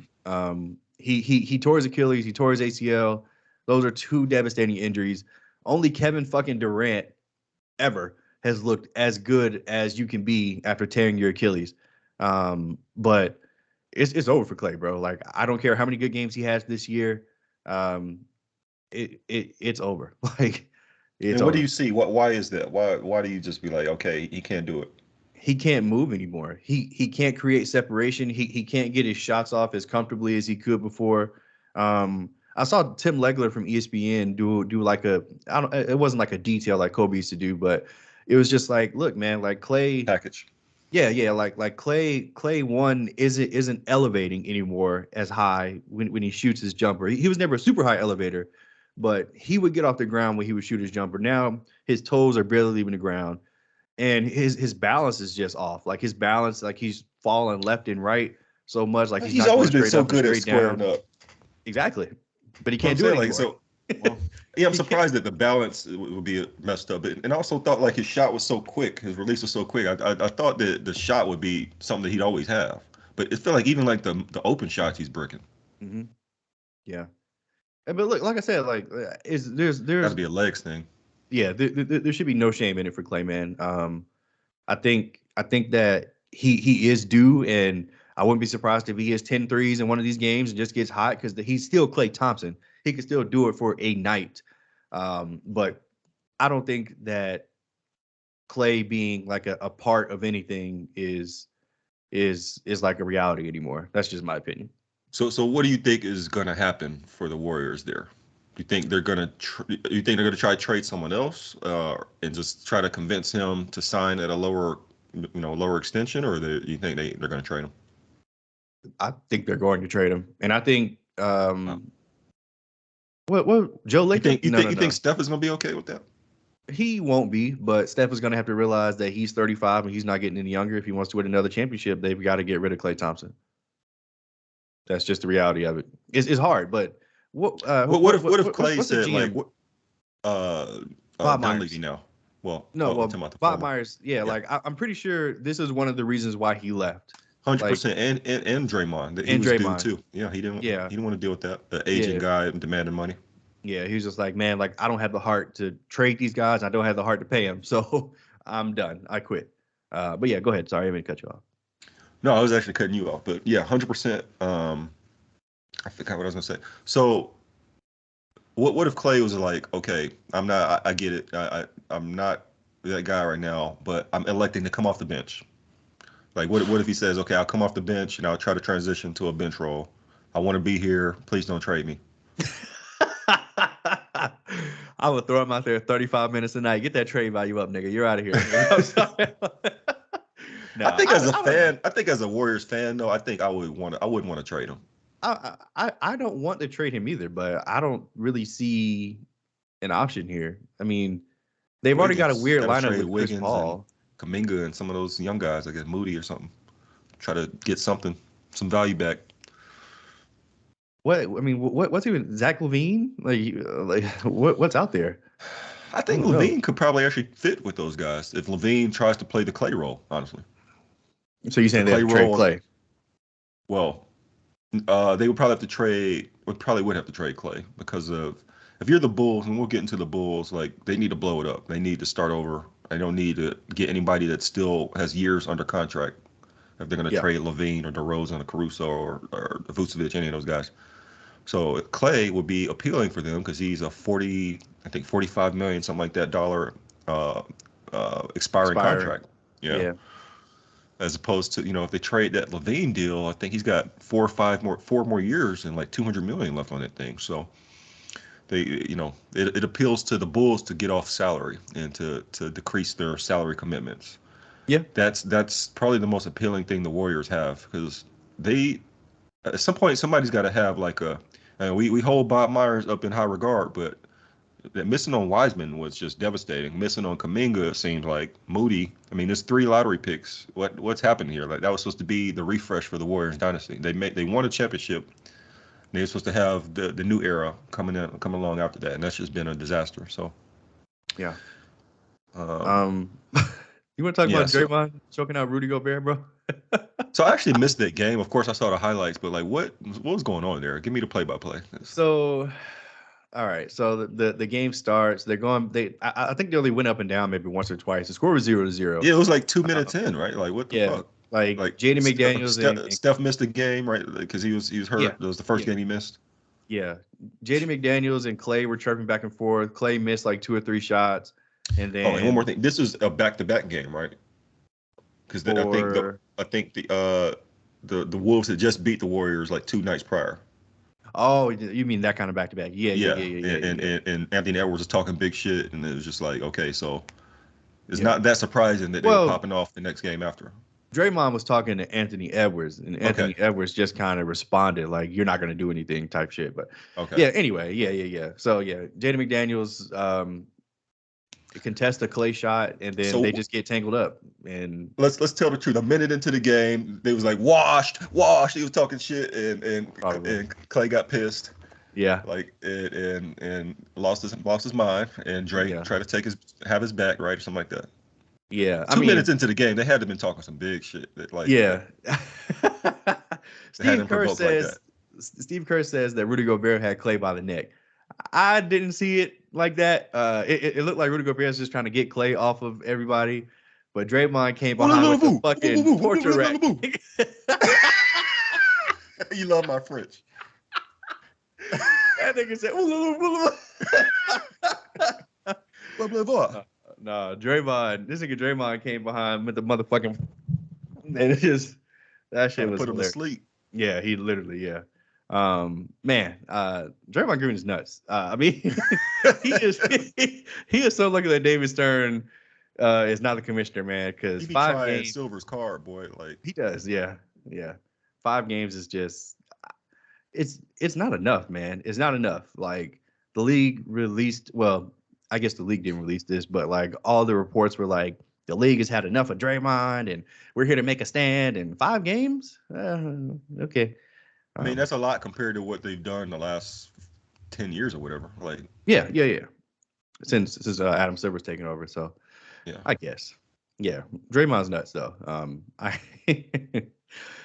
He tore his Achilles. He tore his ACL. Those are 2 devastating injuries. Only Kevin fucking Durant ever has looked as good as you can be after tearing your Achilles. But it's over for Klay, bro. Like I don't care how many good games he has this year. It's over. Like it's and what over. do you see? Why is that? Why do you just be like, okay, he can't do it? He can't move anymore. He can't create separation. He can't get his shots off as comfortably as he could before. I saw Tim Legler from ESPN do like it wasn't like a detail like Kobe used to do, but it was just like, look, man, like Klay package. Yeah, like Klay one isn't elevating anymore as high when he shoots his jumper. He was never a super high elevator, but he would get off the ground when he would shoot his jumper. Now his toes are barely leaving the ground, and his balance is just off. Like his balance, like he's falling left and right so much. Like he's He's not going always been straight so up and good at straight squaring down. up. Exactly, but he What I'm can't do it saying, like, anymore. well, yeah, I'm He can't. surprised that the balance would be messed up. And I also thought like his shot was so quick, his release was so quick. I thought that the shot would be something that he'd always have. But it felt like even like the open shots he's breaking. Hmm. Yeah, but look, like I said, like is Got to there's be a legs thing. yeah, there should be no shame in it for Clay, man. I think that he is due, and I wouldn't be surprised if he hits 10 threes in one of these games and just gets hot because he's still Clay Thompson. He can still do it for a night. But I don't think that Clay being like a part of anything is like a reality anymore. That's just my opinion. So what do you think is going to happen for the Warriors there? Do you think they're going to you think they're going to try to trade someone else and just try to convince him to sign at a lower extension, or you think they're going to trade him? I think they're going to trade him, and I think Uh, what Joe you Lacob? think you No, think no, you think no. Steph is going to be okay with that? He won't be, but Steph is going to have to realize that he's 35 and he's not getting any younger. If he wants to win another championship, they've got to get rid of Klay Thompson. That's just the reality of it. It's hard, but What if Clay what's the said like GM? what Bob Dunleavy Myers. now? Well, No, I'm well, talking about the Bob former. Myers. Yeah, Yeah, like I'm pretty sure this is one of the reasons why he left. Like 100%. And Draymond, that he and was due Draymond. too. Yeah, Yeah, he didn't want to deal with that. The aging yeah, guy demanding money. yeah. He was just like, man, like I don't have the heart to trade these guys. I don't have the heart to pay them, so I'm done. I quit. But yeah, go ahead. Sorry, I didn't mean to cut you off. No, I was actually cutting you off, but yeah, 100%. I forgot what I was gonna say. So, what if Clay was like, okay, I'm not, I get it, I'm not that guy right now, but I'm electing to come off the bench. Like, what if he says, okay, I'll come off the bench and I'll try to transition to a bench role. I want to be here. Please don't trade me. I would throw him out there 35 minutes a night. Get that trade value up, nigga. You're out of here. I'm sorry. No, I don't know. I think as a Warriors fan, though, I think I wouldn't want to trade him. I don't want to trade him either, but I don't really see an option here. I mean, they've already got a Wiggins, weird got to lineup trade with Chris Wiggins and Paul. Kaminga and some of those young guys, I guess Moody or something. Try to get some value back. What I mean, what's even Zach Levine? Like what's out there? I I think don't know. Levine could probably actually fit with those guys if Levine tries to play the Clay role. Honestly, So you're the saying they have Clay to trade role. Clay? Well, they would probably have to trade. Would have to trade Clay because of if you're the Bulls, and we'll get into the Bulls. Like they need to blow it up. They need to start over. They don't need to get anybody that still has years under contract. If they're going to Yeah. trade Levine or DeRozan or Caruso or Vucevic, any of those guys. So Clay would be appealing for them because he's a 45 million, something like that dollar uh, expiring Expiring. contract. Yeah. Yeah. As opposed to, if they trade that Levine deal, I think he's got 4 more years and like 200 million left on that thing. So it appeals to the Bulls to get off salary and to decrease their salary commitments. Yeah. That's probably the most appealing thing the Warriors have because they at some point somebody's got to have like and we hold Bob Myers up in high regard, but that missing on Wiseman was just devastating. Missing on Kaminga seems like Moody. I mean, there's 3 lottery picks. What's happened here? Like that was supposed to be the refresh for the Warriors dynasty. They won a championship. They're supposed to have the new era coming along after that, and that's just been a disaster. So Yeah. um, You want to talk yeah, about Draymond choking out Rudy Gobert, bro? so I actually missed that game. Of course, I saw the highlights, but like, what was going on there? Give me the play-by-play. So, all right. So the game starts. They're going. I think they only went up and down maybe once or twice. The score was 0-0. Yeah, it was like 2 Uh, minutes in, right? Like, what the yeah. fuck? Like Like Jaden McDaniels and Steph missed the game, right? Because he was hurt. yeah, That was the first yeah, game he missed. yeah. Jaden McDaniels and Clay were chirping back and forth. Clay missed like 2 or 3 shots, and Oh, and one more then thing. This is a back-to-back game, right? Because for I think the Wolves had just beat the Warriors like 2 nights prior. oh, you mean that kind of back to back? Yeah, yeah, Yeah, yeah, yeah, and, yeah, and yeah. and and Anthony Edwards was talking big shit, and it was just like, okay, so it's Yeah. not that surprising that they were Well, popping off the next game after. Draymond was talking to Anthony Edwards, and Okay, Anthony Edwards just kind of responded like, "You're not going to do anything," type shit. But okay. yeah, anyway, yeah, yeah, yeah. So yeah, Jaden McDaniels, contest a Clay shot, and then So they just get tangled up. And let's tell the truth. A minute into the game, they was like washed. He was talking shit, Probably. and Clay got pissed, yeah, like and lost his mind. And Drake yeah, tried to have his back right or something like that. yeah. I 2 minutes mean, into the game, they had to been talking some big shit that yeah. that had Steve him Kerr provoked like that. says Steve Kerr says that Rudy Gobert had Clay by the neck. I didn't see it like that. It looked like Rudy Gobert was just trying to get Clay off of everybody, but Draymond came behind with the fucking torture rack. You love my French. That nigga said, Blah, blah, blah. nah, Draymond, this nigga Draymond came behind with the motherfucking, and it just, that shit Trying to was put him to hilarious. sleep. Yeah, he literally, yeah. Man, Draymond Green is nuts. I mean, he is so lucky that David Stern is not the commissioner, man, because He be 5 trying games, Silver's card, boy. Like he does, yeah, yeah. 5 games is just, it's not enough, man. It's not enough. Like the league released, well, I guess the league didn't release this, but like all the reports were like the league has had enough of Draymond, and we're here to make a stand. And 5 games, okay. I mean, that's a lot compared to what they've done the last 10 years or whatever. Like, yeah. Since Adam Silver's taken over, so yeah. I guess, yeah. Draymond's nuts though. I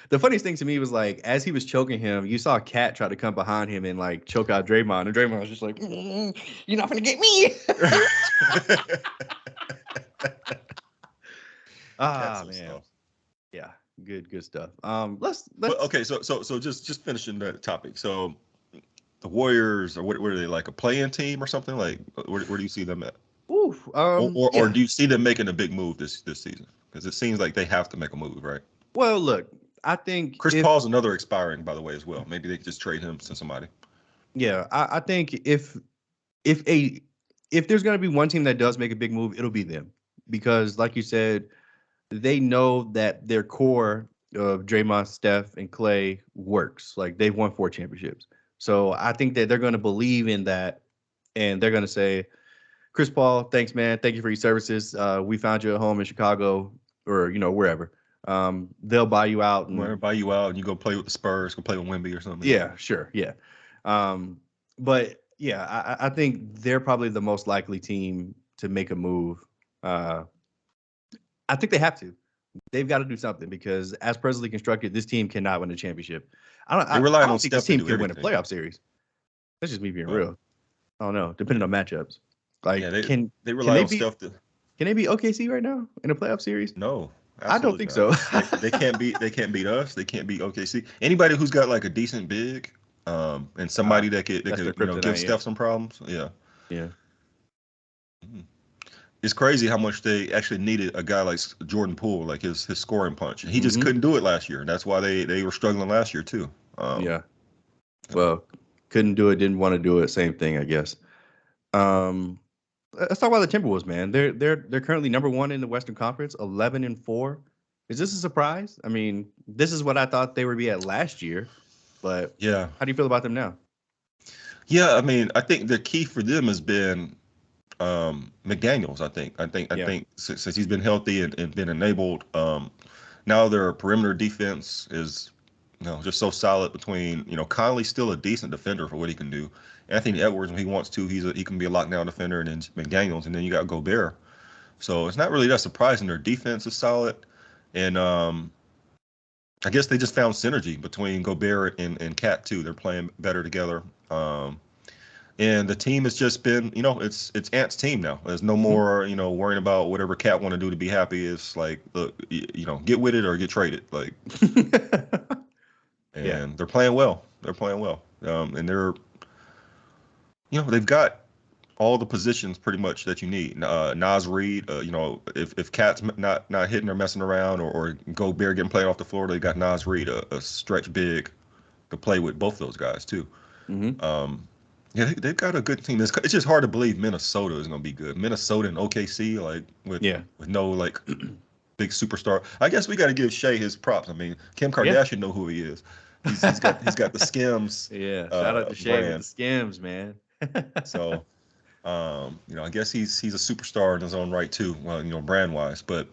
the funniest thing to me was like as he was choking him, you saw Cat try to come behind him and like choke out Draymond, and Draymond was just like, "You're not gonna get me." Man, Stuff. yeah, good stuff. Let's But okay, so just finishing that topic. So the Warriors, or what are they, like a play-in team or something? Like where do you see them at? Oof, Or do you see them making a big move this season? Because it seems like they have to make a move, right? Well, look, I think Chris Paul's another expiring, by the way, as well. Maybe they could just trade him to somebody. Yeah, I think if there's going to be one team that does make a big move, it'll be them because, like you said, they know that their core of Draymond, Steph, and Clay works. Like they've won 4 championships, so I think that they're going to believe in that, and they're going to say, "Chris Paul, thanks, man. Thank you for your services. We found you at home in Chicago or wherever. They'll buy you out and Buy you out, and you go play with the Spurs, go play with Wemby or something. yeah, sure, yeah. But yeah, I think they're probably the most likely team to make a move. I think they have to. They've got to do something because, as presently constructed, this team cannot win a championship. I don't think this team can win a playoff series. That's just me being real. I don't know, depending on matchups. Like, yeah, they can rely they on Steph to. Can they beat OKC right now in a playoff series? No, I don't think not. so. They can't beat us. They can't beat OKC. Anybody who's got like a decent big, and somebody that could give Steph some problems. Yeah. Yeah. Mm-hmm. It's crazy how much they actually needed a guy like Jordan Poole, like his scoring punch. He just couldn't do it last year. That's why they were struggling last year too. Yeah. Well, couldn't do it, didn't want to do it. Same thing, I guess. Let's talk about the Timberwolves, man. They're currently number 1 in the Western Conference, 11-4. Is this a surprise? I mean, this is what I thought they would be at last year, but yeah. How do you feel about them now? Yeah, I mean, I think the key for them has been McDaniels. I think since he's been healthy and been enabled, now their perimeter defense is just so solid. Between Conley's still a decent defender for what he can do. Anthony Edwards, when he wants to, he can be a lockdown defender, and then McDaniels, and then you got Gobert. So it's not really that surprising. Their defense is solid, and I guess they just found synergy between Gobert and Cat too. They're playing better together. And the team has just been, it's Ant's team now. There's no more, worrying about whatever Cat want to do to be happy. It's like, look, get with it or get traded. Like, and they're playing well. And they're, they've got all the positions pretty much that you need. Naz Reid, if Cat's not hitting or messing around, or Gobert getting played off the floor, they got Naz Reid, a stretch big, to play with both those guys too. Yeah, they've got a good team. It's just hard to believe Minnesota is going to be good. Minnesota and OKC, like with no like big superstar. I guess we got to give Shea his props. I mean, Kim Kardashian know who he is. He's got the Skims. Yeah, shout out to Shea with the Skims, man. So, I guess he's a superstar in his own right too. Well, brand wise, but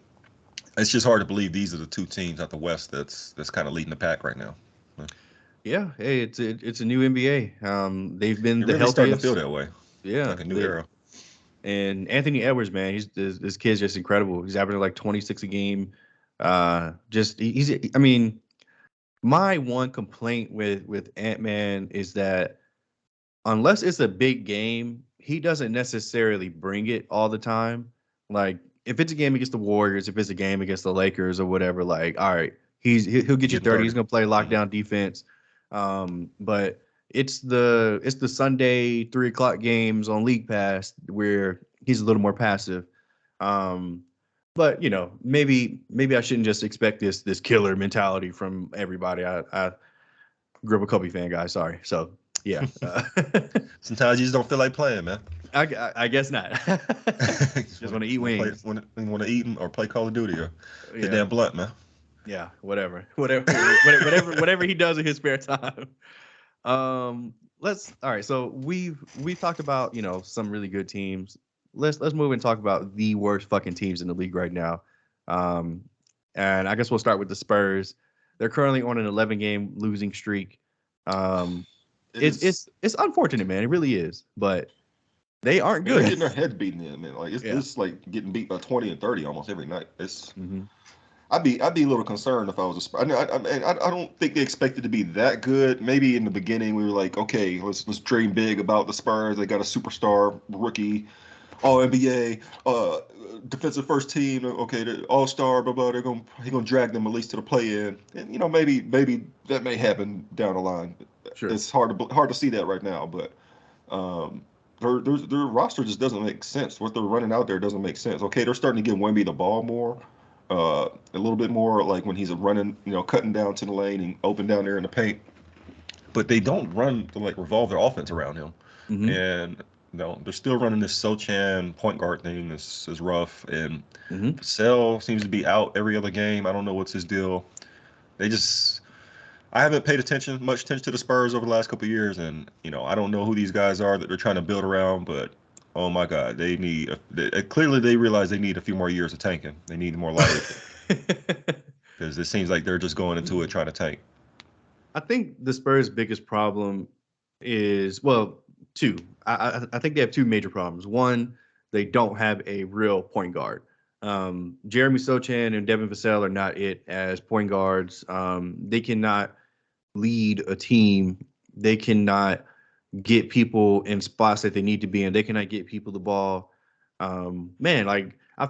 it's just hard to believe these are the two teams out the West that's kind of leading the pack right now. Yeah, hey, it's a new NBA. They've been It the really starting to feel healthiest. that way, Yeah, like a new era. and Anthony Edwards, man, this kid's just incredible. He's averaging like 26 a game. He's. I mean, my one complaint with Ant-Man is that unless it's a big game, he doesn't necessarily bring it all the time. Like if it's a game against the Warriors, if it's a game against the Lakers or whatever, like all right, he'll get you Getting 30. He's 30. gonna play lockdown defense. But it's the Sunday 3 o'clock games on League Pass where he's a little more passive. Um, but maybe I shouldn't just expect this killer mentality from everybody. I grew up a Kobe fan guy, sorry. So yeah. Sometimes you just don't feel like playing, man. I guess not. Just want to eat wings. Want to eat them or play Call of Duty or Yeah. get damn blunt, man. Yeah, whatever he does in his spare time. All right. So we've talked about some really good teams. Let's move and talk about the worst fucking teams in the league right now. And I guess we'll start with the Spurs. They're currently on an 11-game losing streak. It's unfortunate, man. It really is, but they aren't They're good. getting their heads beaten in, man. Like it's like getting beat by 20 and 30 almost every night. It's I'd be a little concerned if I was a Spurs. I don't think they expected to be that good. Maybe in the beginning we were like, okay, let's dream big about the Spurs. They got a superstar rookie, All NBA, defensive first team. Okay, All Star, blah blah. He's gonna drag them at least to the play in, and maybe that may happen down the line. Sure. It's hard to see that right now, but their roster just doesn't make sense. What they're running out there doesn't make sense. Okay, they're starting to give Wemby the ball more. A little bit more like when he's running, cutting down to the lane and open down there in the paint. But they don't revolve their offense around him. And they're still running this Sochan point guard thing. This is rough. And Vassell seems to be out every other game. I don't know what's his deal. I haven't paid much attention to the Spurs over the last couple of years, and I don't know who these guys are that they're trying to build around, but oh my God, clearly they realize they need a few more years of tanking. They need more life because it seems like they're just going into it trying to tank. I think the Spurs' biggest problem is two. I think they have two major problems. One, they don't have a real point guard. Jeremy Sochan and Devin Vassell are not it as point guards. They cannot lead a team. They cannot get people in spots that they need to be in. They cannot get people the ball. I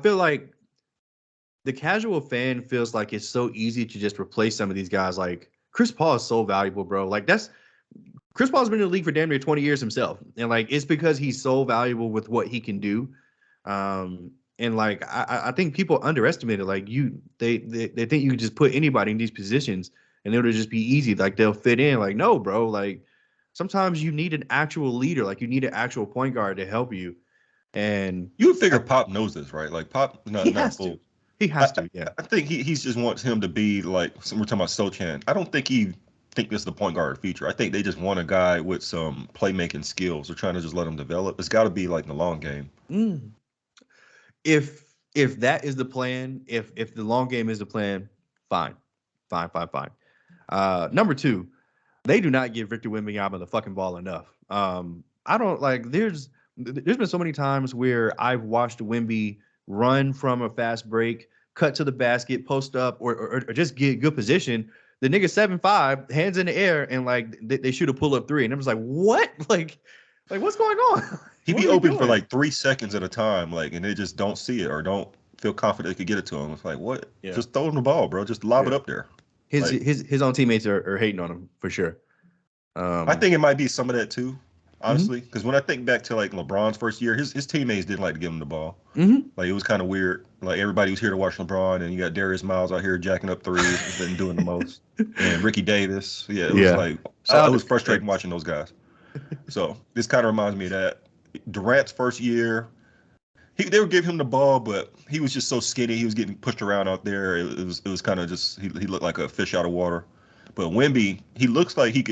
feel like the casual fan feels like it's so easy to just replace some of these guys. Like Chris Paul is so valuable, bro. Like Chris Paul's been in the league for damn near 20 years himself. And it's because he's so valuable with what he can do. I think people underestimate it. Like they think you can just put anybody in these positions and it'll just be easy. Like they'll fit in. Like, no, bro. Like sometimes you need an actual leader. Like you need an actual point guard to help you. And you would figure Pop knows this, right? Like Pop, he has to. He has to. Yeah. I think he just wants him to be like. We're talking about Sochan. I don't think he think this is the point guard feature. I think they just want a guy with some playmaking skills. They're trying to just let him develop. It's got to be like in the long game. If that is the plan, if the long game is the plan, fine. Number two, they do not give Victor Wembanyama the fucking ball enough. I don't like. There's been so many times where I've watched Wemby run from a fast break, cut to the basket, post up, or just get good position. The nigga 7'5", hands in the air, and they shoot a pull up three, and I'm just like, what? Like what's going on? He'd be open for 3 seconds at a time, and they just don't see it or don't feel confident they could get it to him. It's like, what? Yeah. Just throw him the ball, bro. Just lob it up there. His own teammates are hating on him for sure. I think it might be some of that too, honestly, because when I think back to LeBron's first year, his teammates didn't like to give him the ball. Like it was kind of weird. Like everybody was here to watch LeBron, and you got Darius Miles out here jacking up threes and doing the most, and Ricky Davis. Yeah, it was was frustrating watching those guys. So this kind of reminds me of that. Durant's first year, they would give him the ball, but he was just so skinny. He was getting pushed around out there. It was kind of just he looked like a fish out of water. But Wemby, he looks like he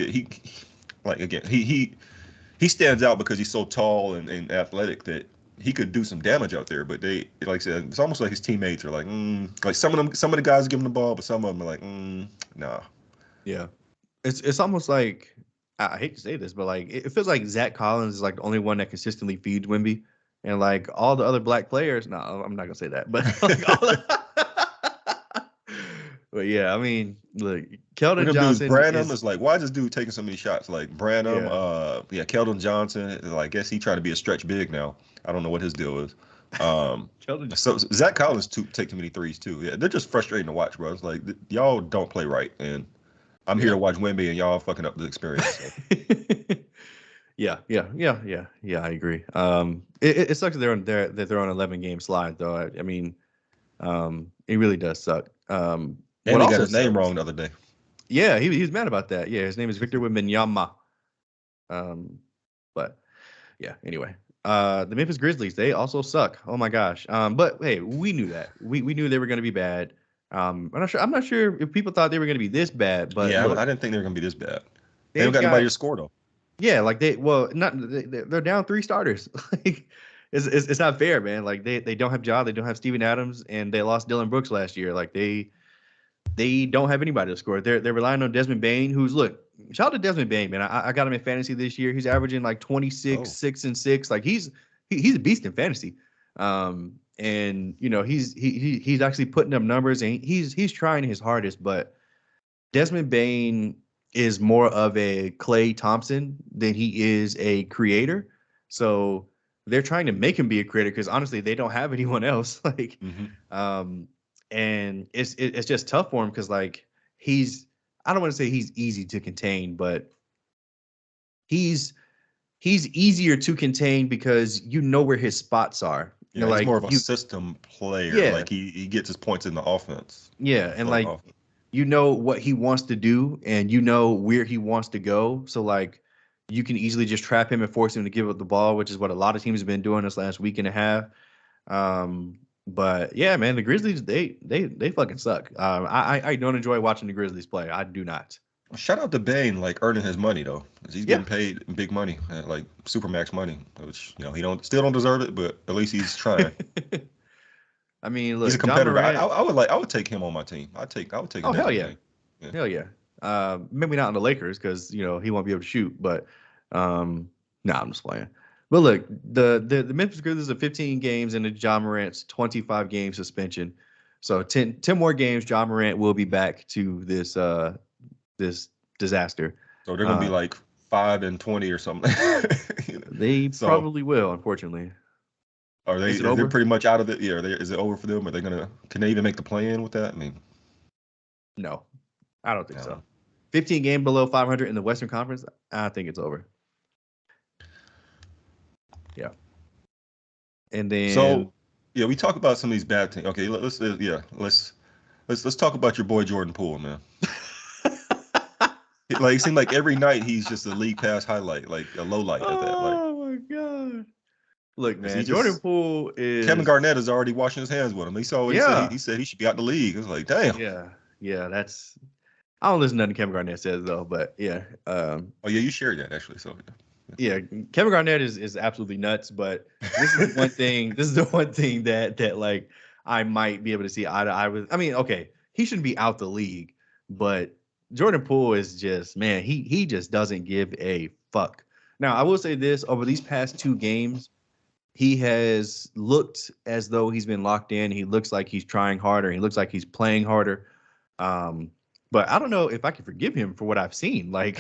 he stands out because he's so tall and athletic that he could do some damage out there. But they, like I said, it's almost like his teammates are like, like some of the guys give him the ball, but some of them are like, nah. Yeah, it's almost like I hate to say this, but like it feels like Zach Collins is like the only one that consistently feeds Wemby, and like all the other black players. No, I'm not gonna say that, but like but yeah, I mean, look, What Keldon them dudes, Johnson Branham is is like, why is this dude taking so many shots? Like Branham, yeah. Keldon Johnson. Like, I guess he trying to be a stretch big now. I don't know what his deal is. Keldon, So Zach Collins take too many threes too. Yeah, they're just frustrating to watch, bro. It's like y'all don't play right, and I'm here to watch Wemby, and y'all fucking up the experience. So. Yeah. I agree. It sucks that they're on 11-game slide though. I mean, it really does suck. And what he also got his name sucks, wrong the other day. Yeah, he's mad about that. Yeah, his name is Victor Wembanyama. But yeah, anyway. The Memphis Grizzlies, they also suck. Oh my gosh. But hey, we knew that. We knew they were gonna be bad. I'm not sure if people thought they were gonna be this bad, but Yeah, look, I didn't think they were gonna be this bad. They they've don't got nobody got to score though. yeah, like they're down 3 starters. Like it's not fair, man. Like they don't have Ja, they don't have Steven Adams, and they lost Dylan Brooks last year. Like they don't have anybody to score. They're relying on Desmond Bane, who's look, shout out to Desmond Bane, man. I got him in fantasy this year. He's averaging like 26, 6 and 6. Like he's a beast in fantasy. And you know, he's actually putting up numbers and he's trying his hardest, but Desmond Bane is more of a Klay Thompson than he is a creator. So they're trying to make him be a creator because honestly, they don't have anyone else. Like, and it's just tough for him because like I don't want to say he's easy to contain, but he's easier to contain because you know where his spots are. Yeah, You know, he's like more of a system player. yeah, Like he gets his points in the offense. yeah, and like Offense. you know what he wants to do and you know where he wants to go. So like you can easily just trap him and force him to give up the ball, which is what a lot of teams have been doing this last week and a half. But yeah, man, the Grizzlies they fucking suck. I don't enjoy watching the Grizzlies play. I do not. Shout out to Bane, like earning his money though. 'Cause he's Yeah. getting paid big money, like supermax money, which he still don't deserve it, but at least he's trying. I mean, look, He's a Ja competitor. Morant, I would take him on my team. I would take. oh hell yeah. Bane. Yeah. Hell yeah. Maybe not in the Lakers because he won't be able to shoot, but I'm just playing. But look, the Memphis Grizzlies are 15 games into Ja Morant's 25-game suspension. So 10 more games, Ja Morant will be back to this disaster. So they're gonna be like 5-20 or something. They probably will, unfortunately. Are they? They're pretty much out of it. Yeah. Is it over for them? Are they gonna? Can they even make the play in with that? I mean, no, I don't think so. 15 game below 500 in the Western Conference. I think it's over. Yeah. And then we talk about some of these bad things. Okay, let's talk about your boy Jordan Poole, man. Like it seemed like every night he's just a league pass highlight, like a low light at that. Like, oh my god! Look, man, Jordan Poole is Kevin Garnett is already washing his hands with him. He saw what he said he should be out the league. It's like, damn. Yeah. That's I don't listen to nothing Kevin Garnett says though, but yeah. Oh yeah, you shared that actually. So yeah, Kevin Garnett is absolutely nuts, but this is the one thing. This is the one thing that like I might be able to see eye to eye with. I mean, okay, he shouldn't be out the league, but Jordan Poole is just, man, he just doesn't give a fuck. Now, I will say this, over these past 2 games, he has looked as though he's been locked in. He looks like he's trying harder. He looks like he's playing harder. But I don't know if I can forgive him for what I've seen. Like,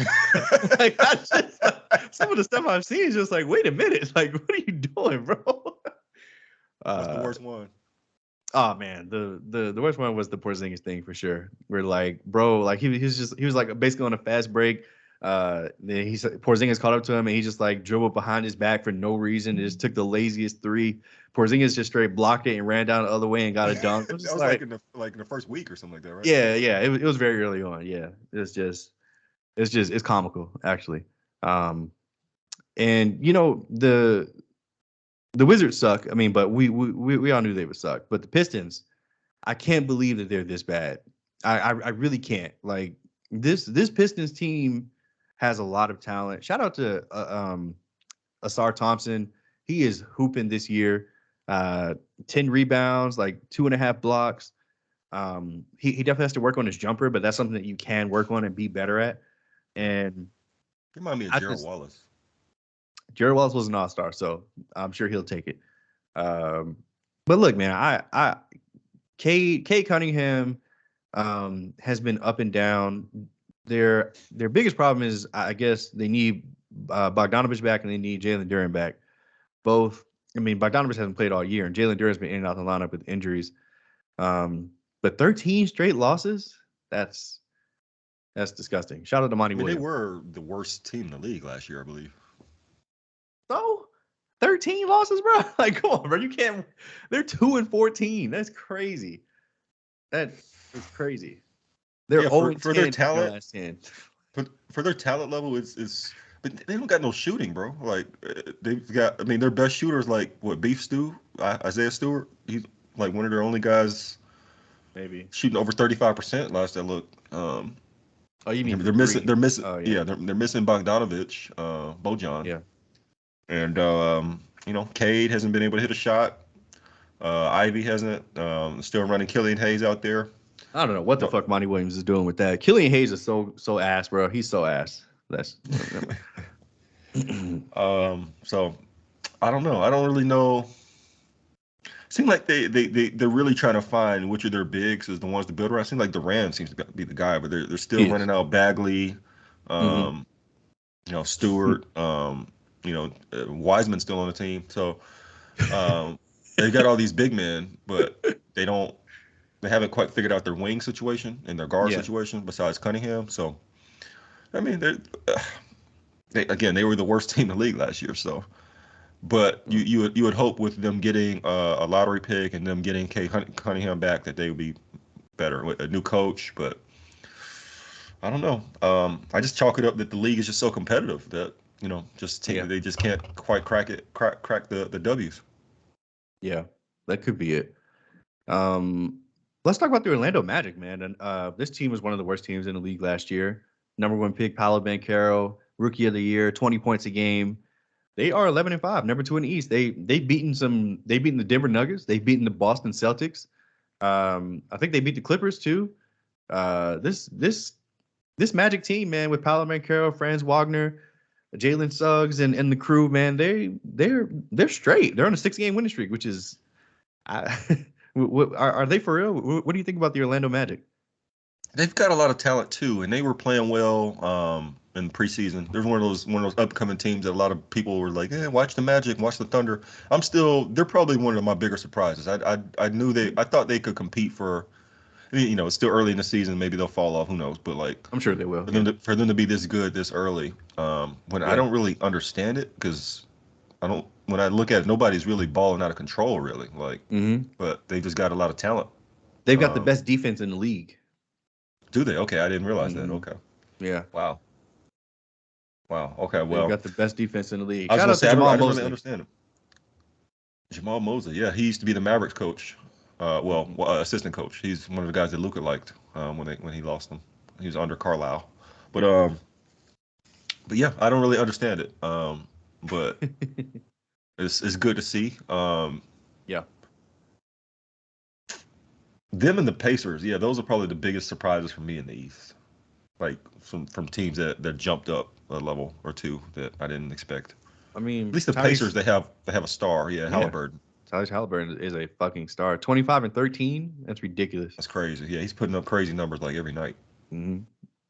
some of the stuff I've seen is just like, wait a minute. Like, what are you doing, bro? That's the worst one. Oh man, the worst one was the Porzingis thing for sure. We're like, bro, like he was like basically on a fast break. Then Porzingis caught up to him and he just like dribbled behind his back for no reason. It just took the laziest 3. Porzingis just straight blocked it and ran down the other way and got a dunk. That was like in the first week or something like that, right? Yeah. It was very early on. Yeah, it's comical actually. And the Wizards suck. I mean, but we all knew they would suck. But the Pistons, I can't believe that they're this bad. I really can't. Like this Pistons team has a lot of talent. Shout out to Asar Thompson, he is hooping this year. 10 rebounds, like 2.5 blocks. He definitely has to work on his jumper, but that's something that you can work on and be better at. And Remind me of Gerald Wallace. Gerald Wallace was an all-star, so I'm sure he'll take it. But look, man, Cade Cunningham has been up and down. Their biggest problem is, I guess, they need Bogdanovich back and they need Jalen Duren back. Both, I mean, Bogdanovich hasn't played all year, and Jalen Duren's been in and out of the lineup with injuries. But 13 straight losses, that's disgusting. Shout out to Monty Williams. They were the worst team in the league last year, I believe. So 13 losses, bro. Like, come on, bro. You can't. They're 2-14. That's crazy. That is crazy. They're for their talent. For their talent level, is but they don't got no shooting, bro. Like they've got. I mean, their best shooter is like what, Beef Stew, Isaiah Stewart. He's like one of their only guys. Maybe shooting over 35% last I looked. Oh, you mean they're missing? They're missing. Oh, yeah. They're missing Bogdanovich, Bojan. Yeah. And Cade hasn't been able to hit a shot. Ivy hasn't. Still running Killian Hayes out there. I don't know what the fuck Monty Williams is doing with that. Killian Hayes is so ass, bro. He's so ass. That's. So I don't know. I don't really know. Seems like they're really trying to find which of their bigs is the ones to build around. Seems like Durant seems to be the guy, but they're still running out Bagley, Stewart, Wiseman's still on the team. So they got all these big men, but they haven't quite figured out their wing situation and their guard situation besides Cunningham. So I mean, they were the worst team in the league last year. So. But you would hope with them getting a lottery pick and them getting Cade Cunningham back that they would be better with a new coach. But I don't know. I just chalk it up that the league is just so competitive that they just can't quite crack the W's. Yeah, that could be it. Let's talk about the Orlando Magic, man. And this team was one of the worst teams in the league last year. Number 1 pick, Paolo Banchero, Rookie of the Year, 20 points a game. They are 11-5, number 2 in the East. They've beaten the Denver Nuggets. They've beaten the Boston Celtics. I think they beat the Clippers too. This Magic team, man, with Paolo Banchero, Franz Wagner, Jalen Suggs, and the crew, man, they're straight. They're on a 6-game winning streak, which is, are they for real? What do you think about the Orlando Magic? They've got a lot of talent too, and they were playing well in preseason. They're one of those upcoming teams that a lot of people were like, watch the Magic, watch the Thunder. They're probably one of my bigger surprises. I thought they could compete for, it's still early in the season. Maybe they'll fall off. Who knows? But like, I'm sure they will. For them to be this good this early, I don't really understand it because when I look at it, nobody's really balling out of control really. Like, but they just got a lot of talent. They've got the best defense in the league. Do they? Okay, I didn't realize that. Okay. Yeah. Wow. Okay. Well, they've got the best defense in the league. Shout out to Jamal Mosley. I really understand him. Jamal Mosley. Yeah, he used to be the Mavericks coach. Assistant coach. He's one of the guys that Luka liked when he lost him. He was under Carlisle. But yeah, I don't really understand it. But it's good to see. Yeah. Them and the Pacers, those are probably the biggest surprises for me in the East. Like from teams that jumped up a level or two that I didn't expect. I mean, at least the Pacers, they have a star. Yeah, Halliburton. Tyrese Halliburton is a fucking star. 25 and 13. That's ridiculous. That's crazy. Yeah, he's putting up crazy numbers like every night. Mm-hmm.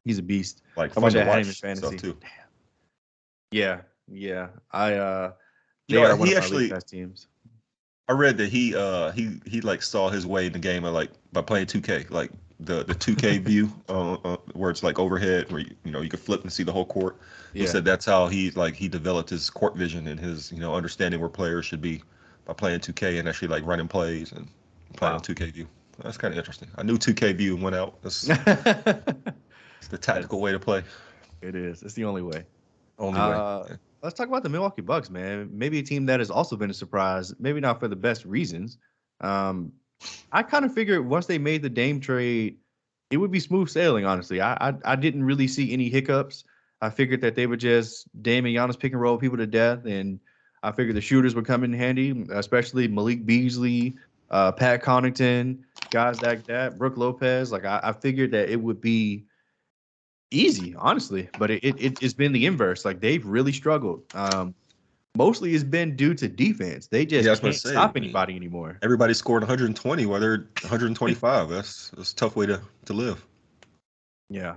He's a beast. Like how much I had him in fantasy too. Damn. Yeah. They are one of our best teams. I read that he like saw his way in the game by playing 2K, like the 2K view, where it's like overhead, where you can flip and see the whole court. He said that's how he developed his court vision and his understanding where players should be by playing 2K and actually like running plays and playing on 2K view. That's kind of interesting. I knew 2K view went out. It's the tactical way to play. It is. It's the only way. Only way. Let's talk about the Milwaukee Bucks, man. Maybe a team that has also been a surprise, maybe not for the best reasons. I kind of figured once they made the Dame trade, it would be smooth sailing, honestly. I didn't really see any hiccups. I figured that they would just Dame and Giannis pick and roll people to death, and I figured the shooters would come in handy, especially Malik Beasley, Pat Connaughton, guys like that, Brooke Lopez. Like I figured that it would be easy, honestly, but it's been the inverse. Like they've really struggled. Mostly it's been due to defense. They Yeah, I just was going to can't say, I stop mean, anybody anymore. everybody scored 120 while they're 125. That's a tough way to live. Yeah.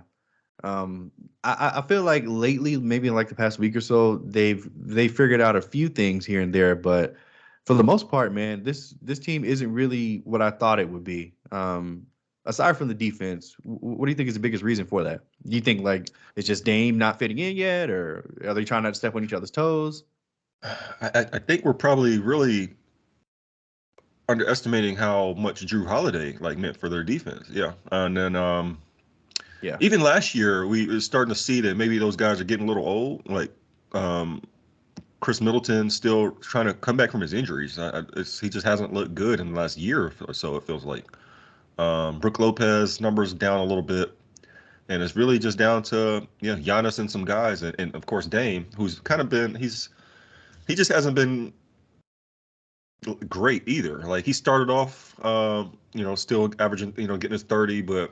I feel like lately, maybe in like the past week or so, they figured out a few things here and there, but for the most part, man, this team isn't really what I thought it would be. Aside from the defense, what do you think is the biggest reason for that? Do you think like it's just Dame not fitting in yet, or are they trying not to step on each other's toes? I think we're probably really underestimating how much Drew Holiday like meant for their defense. Yeah, and then Yeah. even last year we were starting to see that maybe those guys are getting a little old. Like Chris Middleton still trying to come back from his injuries. He just hasn't looked good in the last year or so. It feels like Brooke Lopez numbers down a little bit. And it's really just down to Giannis and some guys, and of course Dame, who's kind of been he just hasn't been great either. Like he started off, still averaging, getting his 30, but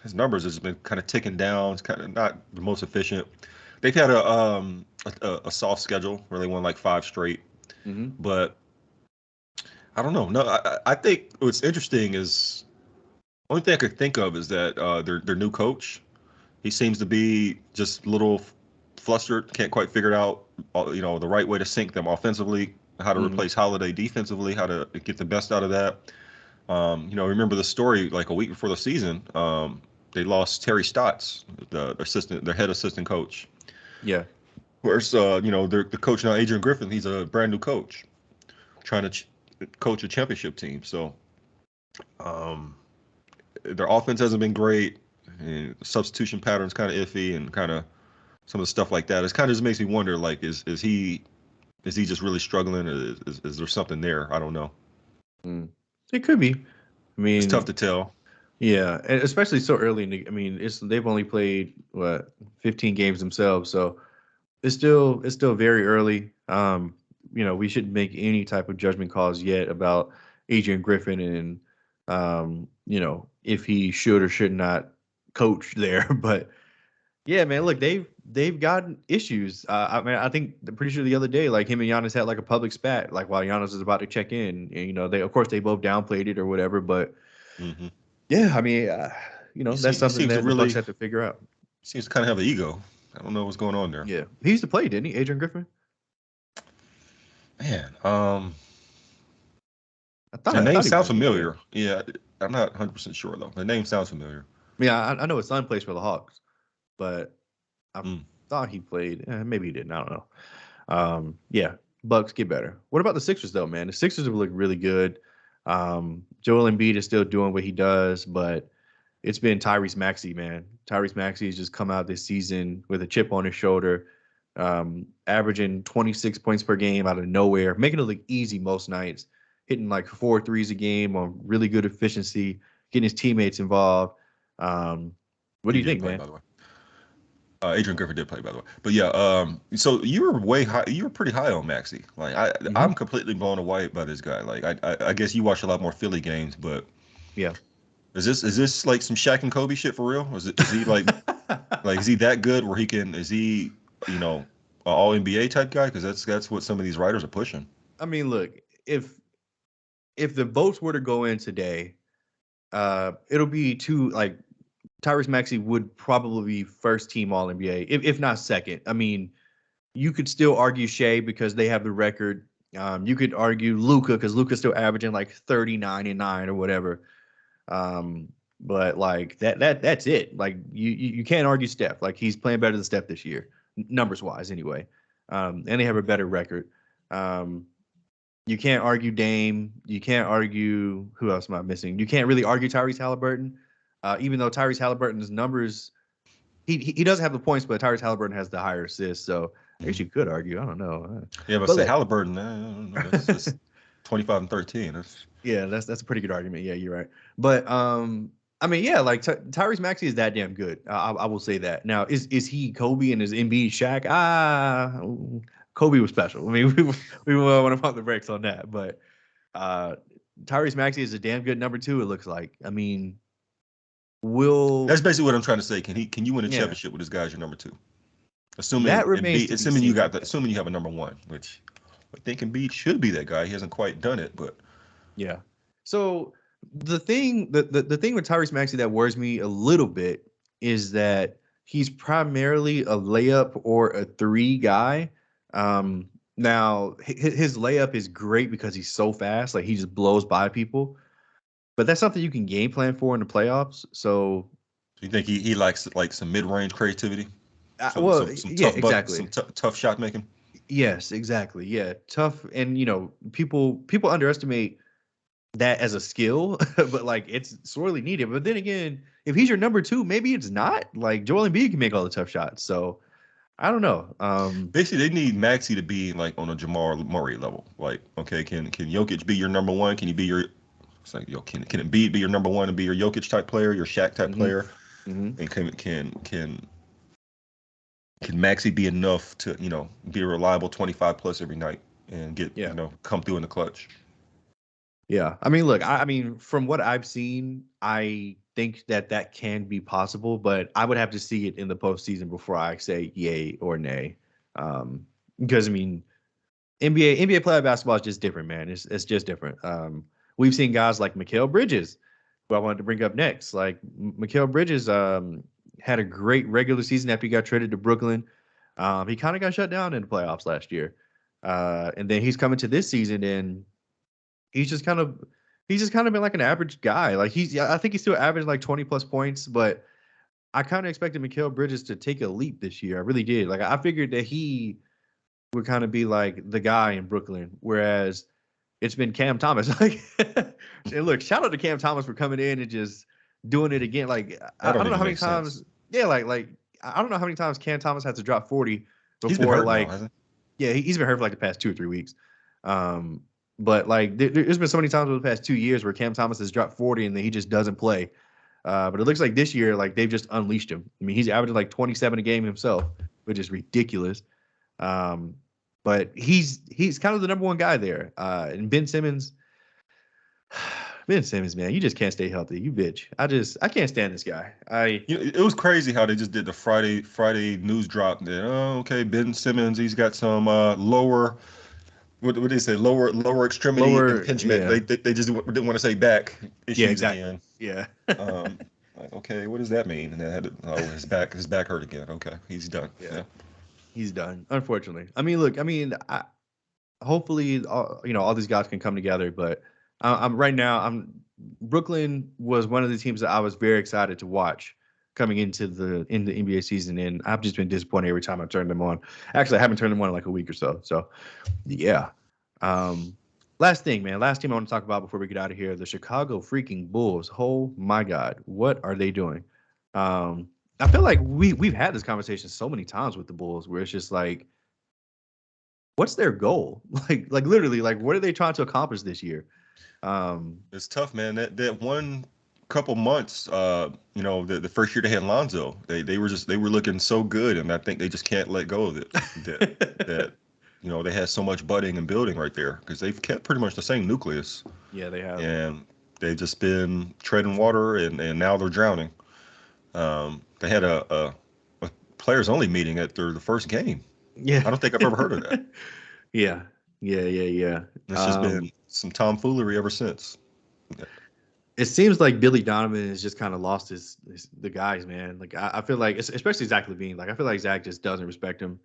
his numbers has been kind of ticking down. It's kind of not the most efficient. They've had a soft schedule where they won like 5 straight, but I don't know. No, I think what's interesting is only thing I could think of is that their new coach, he seems to be just a little flustered, can't quite figure it out, the right way to sync them offensively, how to replace Holiday defensively, how to get the best out of that. Remember the story like a week before the season, they lost Terry Stotts, their head assistant coach. Yeah. Whereas, the coach now, Adrian Griffin, he's a brand new coach trying to coach a championship team. So their offense hasn't been great. And substitution patterns kind of iffy, and kind of some of the stuff like that. It kind of just makes me wonder, like, is he just really struggling? Or is there something there? I don't know. It could be. I mean, it's tough to tell. Yeah, and especially so early in the. I mean, they've only played 15 games themselves, so it's still very early. We shouldn't make any type of judgment calls yet about Adrian Griffin and if he should or should not coach there. But yeah, man, look, they've gotten issues. I mean, I think I'm pretty sure the other day, like him and Giannis had like a public spat, like while Giannis was about to check in. And, they of course they both downplayed it or whatever, but yeah, I mean, that's something that the Bucks have to figure out. Seems to kind of have an ego. I don't know what's going on there. Yeah, he used to play, didn't he, Adrian Griffin? Man, the name sounds familiar. Yeah, I'm not 100% sure though. The name sounds familiar. Yeah, I know his son plays for the Hawks, but I thought he played. Maybe he didn't. I don't know. Yeah, Bucks get better. What about the Sixers though, man? The Sixers have looked really good. Joel Embiid is still doing what he does, but it's been Tyrese Maxey, man. Tyrese Maxey has just come out this season with a chip on his shoulder, averaging 26 points per game out of nowhere, making it look easy most nights, hitting like 4 threes a game on really good efficiency, getting his teammates involved. What do you think, man? By the way, Adrian Griffin did play, by the way. But yeah, so you were way high. You were pretty high on Maxey. Like I'm completely blown away by this guy. Like I guess you watch a lot more Philly games, but yeah. Is this like some Shaq and Kobe shit for real? Is he like like is he that good where is he an all NBA type guy? Because that's what some of these writers are pushing. I mean, look, if the votes were to go in today, it'll be Tyrese Maxey would probably be first team all NBA, if not second. I mean, you could still argue Shea because they have the record. You could argue Luka because Luka's still averaging like 39 and 9 or whatever. But like that's it. Like you can't argue Steph. Like he's playing better than Steph this year, numbers wise anyway. And they have a better record. You can't argue Dame. You can't argue who else am I missing? You can't really argue Tyrese Halliburton. Even though Tyrese Halliburton's numbers, he doesn't have the points, but Tyrese Halliburton has the higher assists. So I guess you could argue. I don't know. Yeah, but say Halliburton, that's just 25 and 13. That's a pretty good argument. Yeah, you're right. But I mean, yeah, like Tyrese Maxey is that damn good. I will say that. Now, is he Kobe and is Embiid Shaq? Kobe was special. I mean, we want to pump the brakes on that, but uh, Tyrese Maxey is a damn good number two. It looks like. I mean, That's will basically what I'm trying to say. Can you win a yeah, championship with this guy as your number two? that remains to be Assuming you seen. got assuming you have a number one, which I think Embiid should be that guy. He hasn't quite done it, but Yeah. So the thing with Tyrese Maxey that worries me a little bit is that he's primarily a layup or a three guy. Now his layup is great because he's so fast, like he just blows by people. But that's something you can game plan for in the playoffs. So, you think he likes like some mid range creativity, well, some yeah, some exactly. tough shot making. Yes, exactly. Yeah, tough, and people underestimate that as a skill, but like it's sorely needed. But then again, if he's your number two, maybe it's not. Like Joel Embiid can make all the tough shots. So I don't know. Basically, they need Maxi to be like on a Jamal Murray level. Like, okay, can Jokic be your number one? Can he be your it's like yo can Embiid be your number one and be your Jokic type player, your Shaq type hmm player, hmm and can Maxi be enough to be a reliable 25 plus every night and get Yeah, come through in the clutch? yeah. I mean, look, I mean, from what I've seen, I think that can be possible, but I would have to see it in the postseason before I say yay or nay. Because I mean, NBA playoff basketball is just different, man. It's just different. We've seen guys like Mikal Bridges, who I wanted to bring up next. Like Mikal Bridges had a great regular season after he got traded to Brooklyn. He kind of got shut down in the playoffs last year. And then he's coming to this season and he's just kind of been like an average guy. Like I think he's still averaging like 20 plus points, but I kind of expected Mikal Bridges to take a leap this year. I really did. Like I figured that he would kind of be like the guy in Brooklyn, whereas it's been Cam Thomas. Like, and look, shout out to Cam Thomas for coming in and just doing it again. Like, That I don't don't know even how many make sense. times, yeah, like I don't know how many times Cam Thomas had to drop 40 He's been before, hurt now, like, hasn't yeah, he's been hurt for like the past 2 or 3 weeks. Um, but like, there's been so many times over the past 2 years where Cam Thomas has dropped 40 and then he just doesn't play. But it looks like this year, like they've just unleashed him. I mean, he's averaging like 27 a game himself, which is ridiculous. Um, but he's kind of the number one guy there. And Ben Simmons, man, you just can't stay healthy. You bitch. I can't stand this guy. he? It was crazy how they just did the Friday news drop. That okay, Ben Simmons, he's got some lower. What did they say? Lower extremity Lower, impingement. yeah, They just didn't want to say back yeah, issues exactly, again. yeah, Um, like, okay, what does that mean? And then had to, his back hurt again. Okay, he's done. yeah. Yeah. He's done. Unfortunately, I mean, look, I mean, hopefully, all these guys can come together. But I'm right now. Brooklyn was one of the teams that I was very excited to watch coming into the NBA season, and I've just been disappointed every time I turned them on. Actually, I haven't turned them on in like a week or so. So, yeah. Um, last thing, man. Last team I want to talk about before we get out of here: the Chicago freaking Bulls. Oh my God, what are they doing? Um, I feel like we've had this conversation so many times with the Bulls, where it's just like what's their goal? Like literally, like what are they trying to accomplish this year? Um, It's tough, man. That one couple months, the first year they had Lonzo, they were looking so good, and I think they just can't let go of it. That they had so much budding and building right there because they've kept pretty much the same nucleus, yeah, they have. and they've just been treading water, and now they're drowning. They had a players only meeting after the first game. Yeah. I don't think I've ever heard of that. Yeah. Yeah, yeah, yeah. It's just been some tomfoolery ever since. It seems like Billy Donovan has just kind of lost the guys, man. Like I feel like especially Zach LaVine. Like I feel like Zach just doesn't respect him.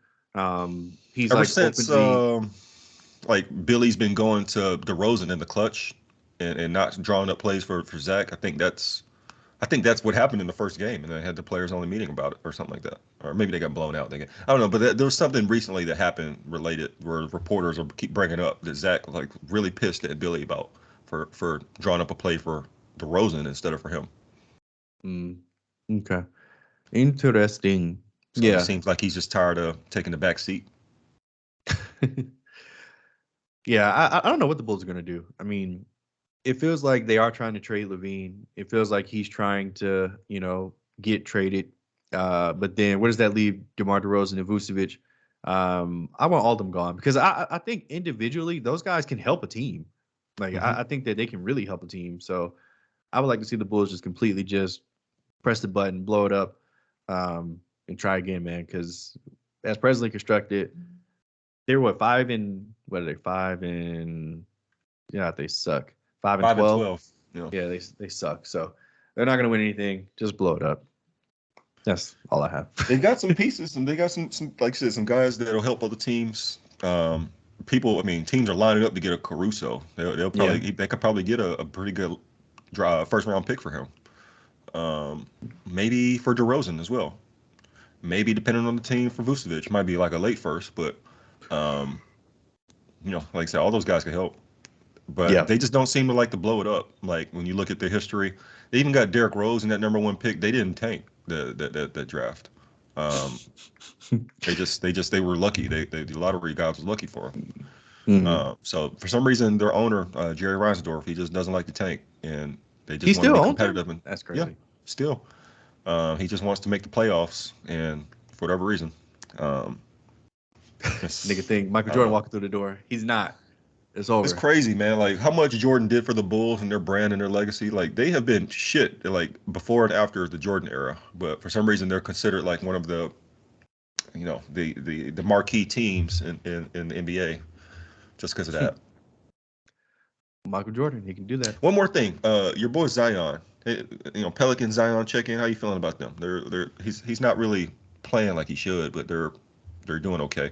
He's Ever like since openly like Billy's been going to DeRozan in the clutch and not drawing up plays for Zach. I think that's what happened in the first game, and they had the players only meeting about it or something like that, or maybe they got blown out. I don't know, but there was something recently that happened related where reporters will keep bringing up that Zach like really pissed at Billy about for drawing up a play for DeRozan instead of for him. mm, okay. Interesting. So it Yeah. seems like he's just tired of taking the back seat. Yeah, I don't know what the Bulls are gonna do. I mean, it feels like they are trying to trade Levine. It feels like he's trying to, get traded. But then where does that leave DeMar DeRozan and Vucevic? I want all of them gone because I think individually those guys can help a team. Like Mm-hmm. I think that they can really help a team. So I would like to see the Bulls just completely just press the button, blow it up, and try again, man. Because as presently constructed, they're what are they 5 and yeah, they suck. 5 and 12. 5 and 12. You know, Yeah, they suck. So they're not gonna win anything. Just blow it up. That's all I have. they got some pieces, and they got some like I said, some guys that'll help other teams. People, I mean, teams are lining up to get a Caruso. They'll probably they could probably get a pretty good first round pick for him. Maybe for DeRozan as well. Maybe depending on the team for Vucevic, might be like a late first, but like I said, all those guys can help. But they just don't seem to like to blow it up. Like when you look at their history, they even got Derrick Rose in that #1 pick. They didn't tank that draft. They were lucky. The lottery guys was lucky for them. Mm-hmm. So for some reason, their owner Jerry Reinsdorf, he just doesn't like to tank, and they just He want to still be owns competitive. them? And That's crazy. yeah, still, he just wants to make the playoffs, and for whatever reason, Nigga think Michael I don't Jordan know. walking through the door. He's not. It's over. It's crazy, man. Like how much Jordan did for the Bulls and their brand and their legacy. Like they have been shit, like before and after the Jordan era. But for some reason, they're considered like one of the, the marquee teams in the NBA, just because of that. Michael Jordan, he can do that. One more thing, your boy Zion, Pelican Zion, check in. How you feeling about them? He's not really playing like he should, but they're doing okay.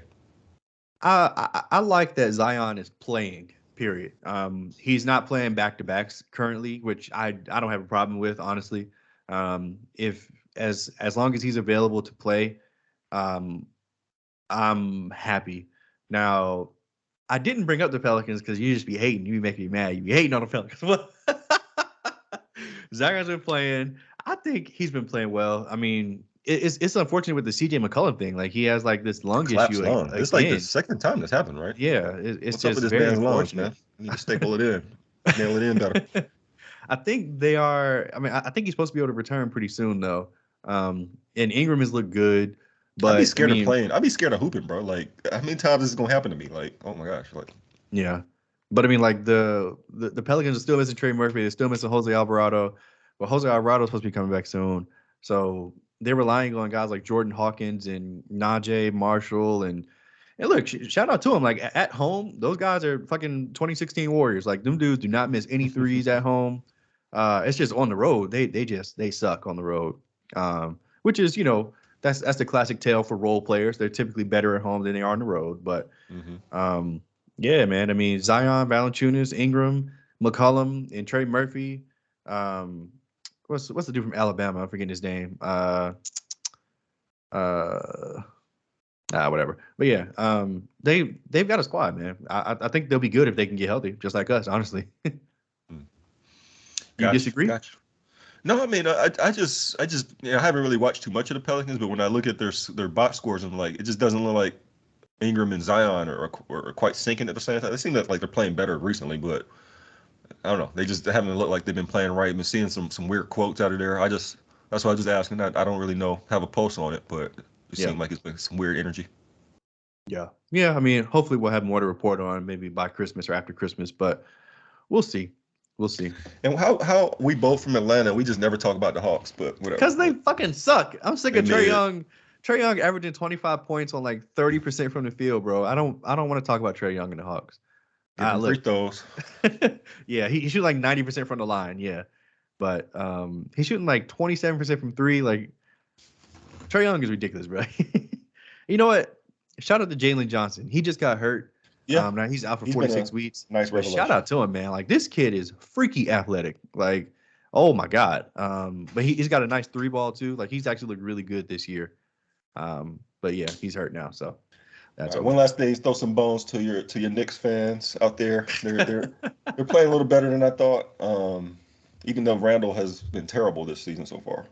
I like that Zion is playing. Period. He's not playing back to backs currently, which I don't have a problem with, honestly. If as long as he's available to play, um, I'm happy. Now, I didn't bring up the Pelicans because you just be hating. You be making me mad. You be hating on the Pelicans. Zion's been playing. I think he's been playing well. I mean, it's unfortunate with the CJ McCollum thing. Like he has like this lung Collapsed issue lung. It's like the again. second time that's happened, right? Yeah, it's What's up just with this very man's lungs, unfortunate. man? You need to staple it in, nail it in better. I think they are. I mean, I think he's supposed to be able to return pretty soon, though. And Ingram has looked good, I'd be but I scared of mean, playing. I'd be scared of hooping, bro. Like, how many times is this gonna happen to me? Like, oh my gosh, like, yeah. But I mean, like the Pelicans are still missing Trey Murphy. They're still missing Jose Alvarado. But Jose Alvarado is supposed to be coming back soon. So they're relying on guys like Jordan Hawkins and Najee Marshall and look, shout out to them. Like at home, those guys are fucking 2016 Warriors. Like them dudes do not miss any threes at home. It's just on the road. They suck on the road. Which is that's the classic tale for role players. They're typically better at home than they are on the road. But yeah, man. I mean Zion, Valanciunas, Ingram, McCollum, and Trey Murphy. Um, what's the dude from Alabama? I'm forgetting his name. Uh, whatever. But yeah, they've got a squad, man. I think they'll be good if they can get healthy, just like us, honestly. You gotcha, disagree? gotcha. No, I mean, I just, I haven't really watched too much of the Pelicans, but when I look at their box scores, I'm like, it just doesn't look like Ingram and Zion are quite sinking at the same time. It seems like they're playing better recently, but I don't know. They haven't looked like they've been playing right. I've been seeing some weird quotes out of there. That's why I was just asking. I don't really know, have a pulse on it, but it Yeah. seemed like it's been some weird energy. Yeah. I mean, hopefully we'll have more to report on maybe by Christmas or after Christmas, but we'll see. We'll see. And how we both from Atlanta, we just never talk about the Hawks, but whatever. Because they fucking suck. I'm sick of They Trae mid. Young. Trae Young averaging 25 points on like 30% from the field, bro. I don't want to talk about Trae Young and the Hawks. Give them free Look. throws. Yeah, he shoot like 90% from the line. Yeah, but he's shooting like 27% from three. Like Trae Young is ridiculous, bro. You know what? Shout out to Jalen Johnson. He just got hurt. Yeah, Now he's out for he's been 46 a weeks. nice But revelation. shout out to him, man. Like this kid is freaky athletic. Like, oh my god. But he's got a nice three ball too. Like he's actually looked really good this year. But yeah, he's hurt now. So that's All right, over. one last thing, throw some bones to your Knicks fans out there. They're playing a little better than I thought. Even though Randall has been terrible this season so far.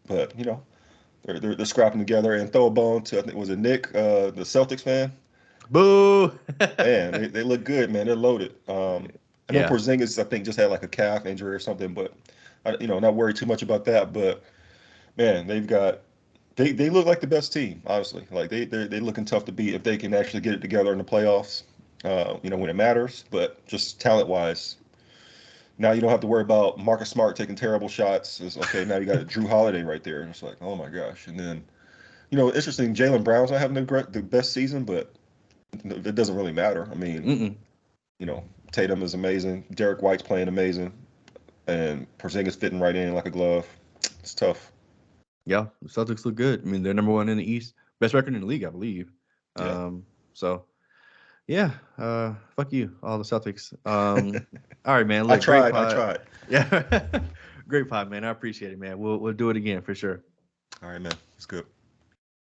But they're scrapping together and throw a bone to, I think, was it Nick, the Celtics fan? Boo. Man, they look good, man. They're loaded. I know Yeah. Porzingis, I think, just had like a calf injury or something, but not worried too much about that. But man, they look like the best team, honestly. Like they looking tough to beat if they can actually get it together in the playoffs. When it matters, but just talent wise, now you don't have to worry about Marcus Smart taking terrible shots. It's okay. Now you got Drew Holiday right there, and it's like, oh my gosh. And then, interesting. Jalen Brown's not having the best season, but it doesn't really matter. I mean, Mm-mm. Tatum is amazing. Derek White's playing amazing, and Porzingis fitting right in like a glove. It's tough. Yeah, the Celtics look good. I mean, they're number one in the East, best record in the league, I believe. Yeah. So yeah, fuck you, all the Celtics. All right, man. I Look, great tried. pod. Yeah, great pod, man. I appreciate it, man. We'll do it again for sure. All right, man. It's good.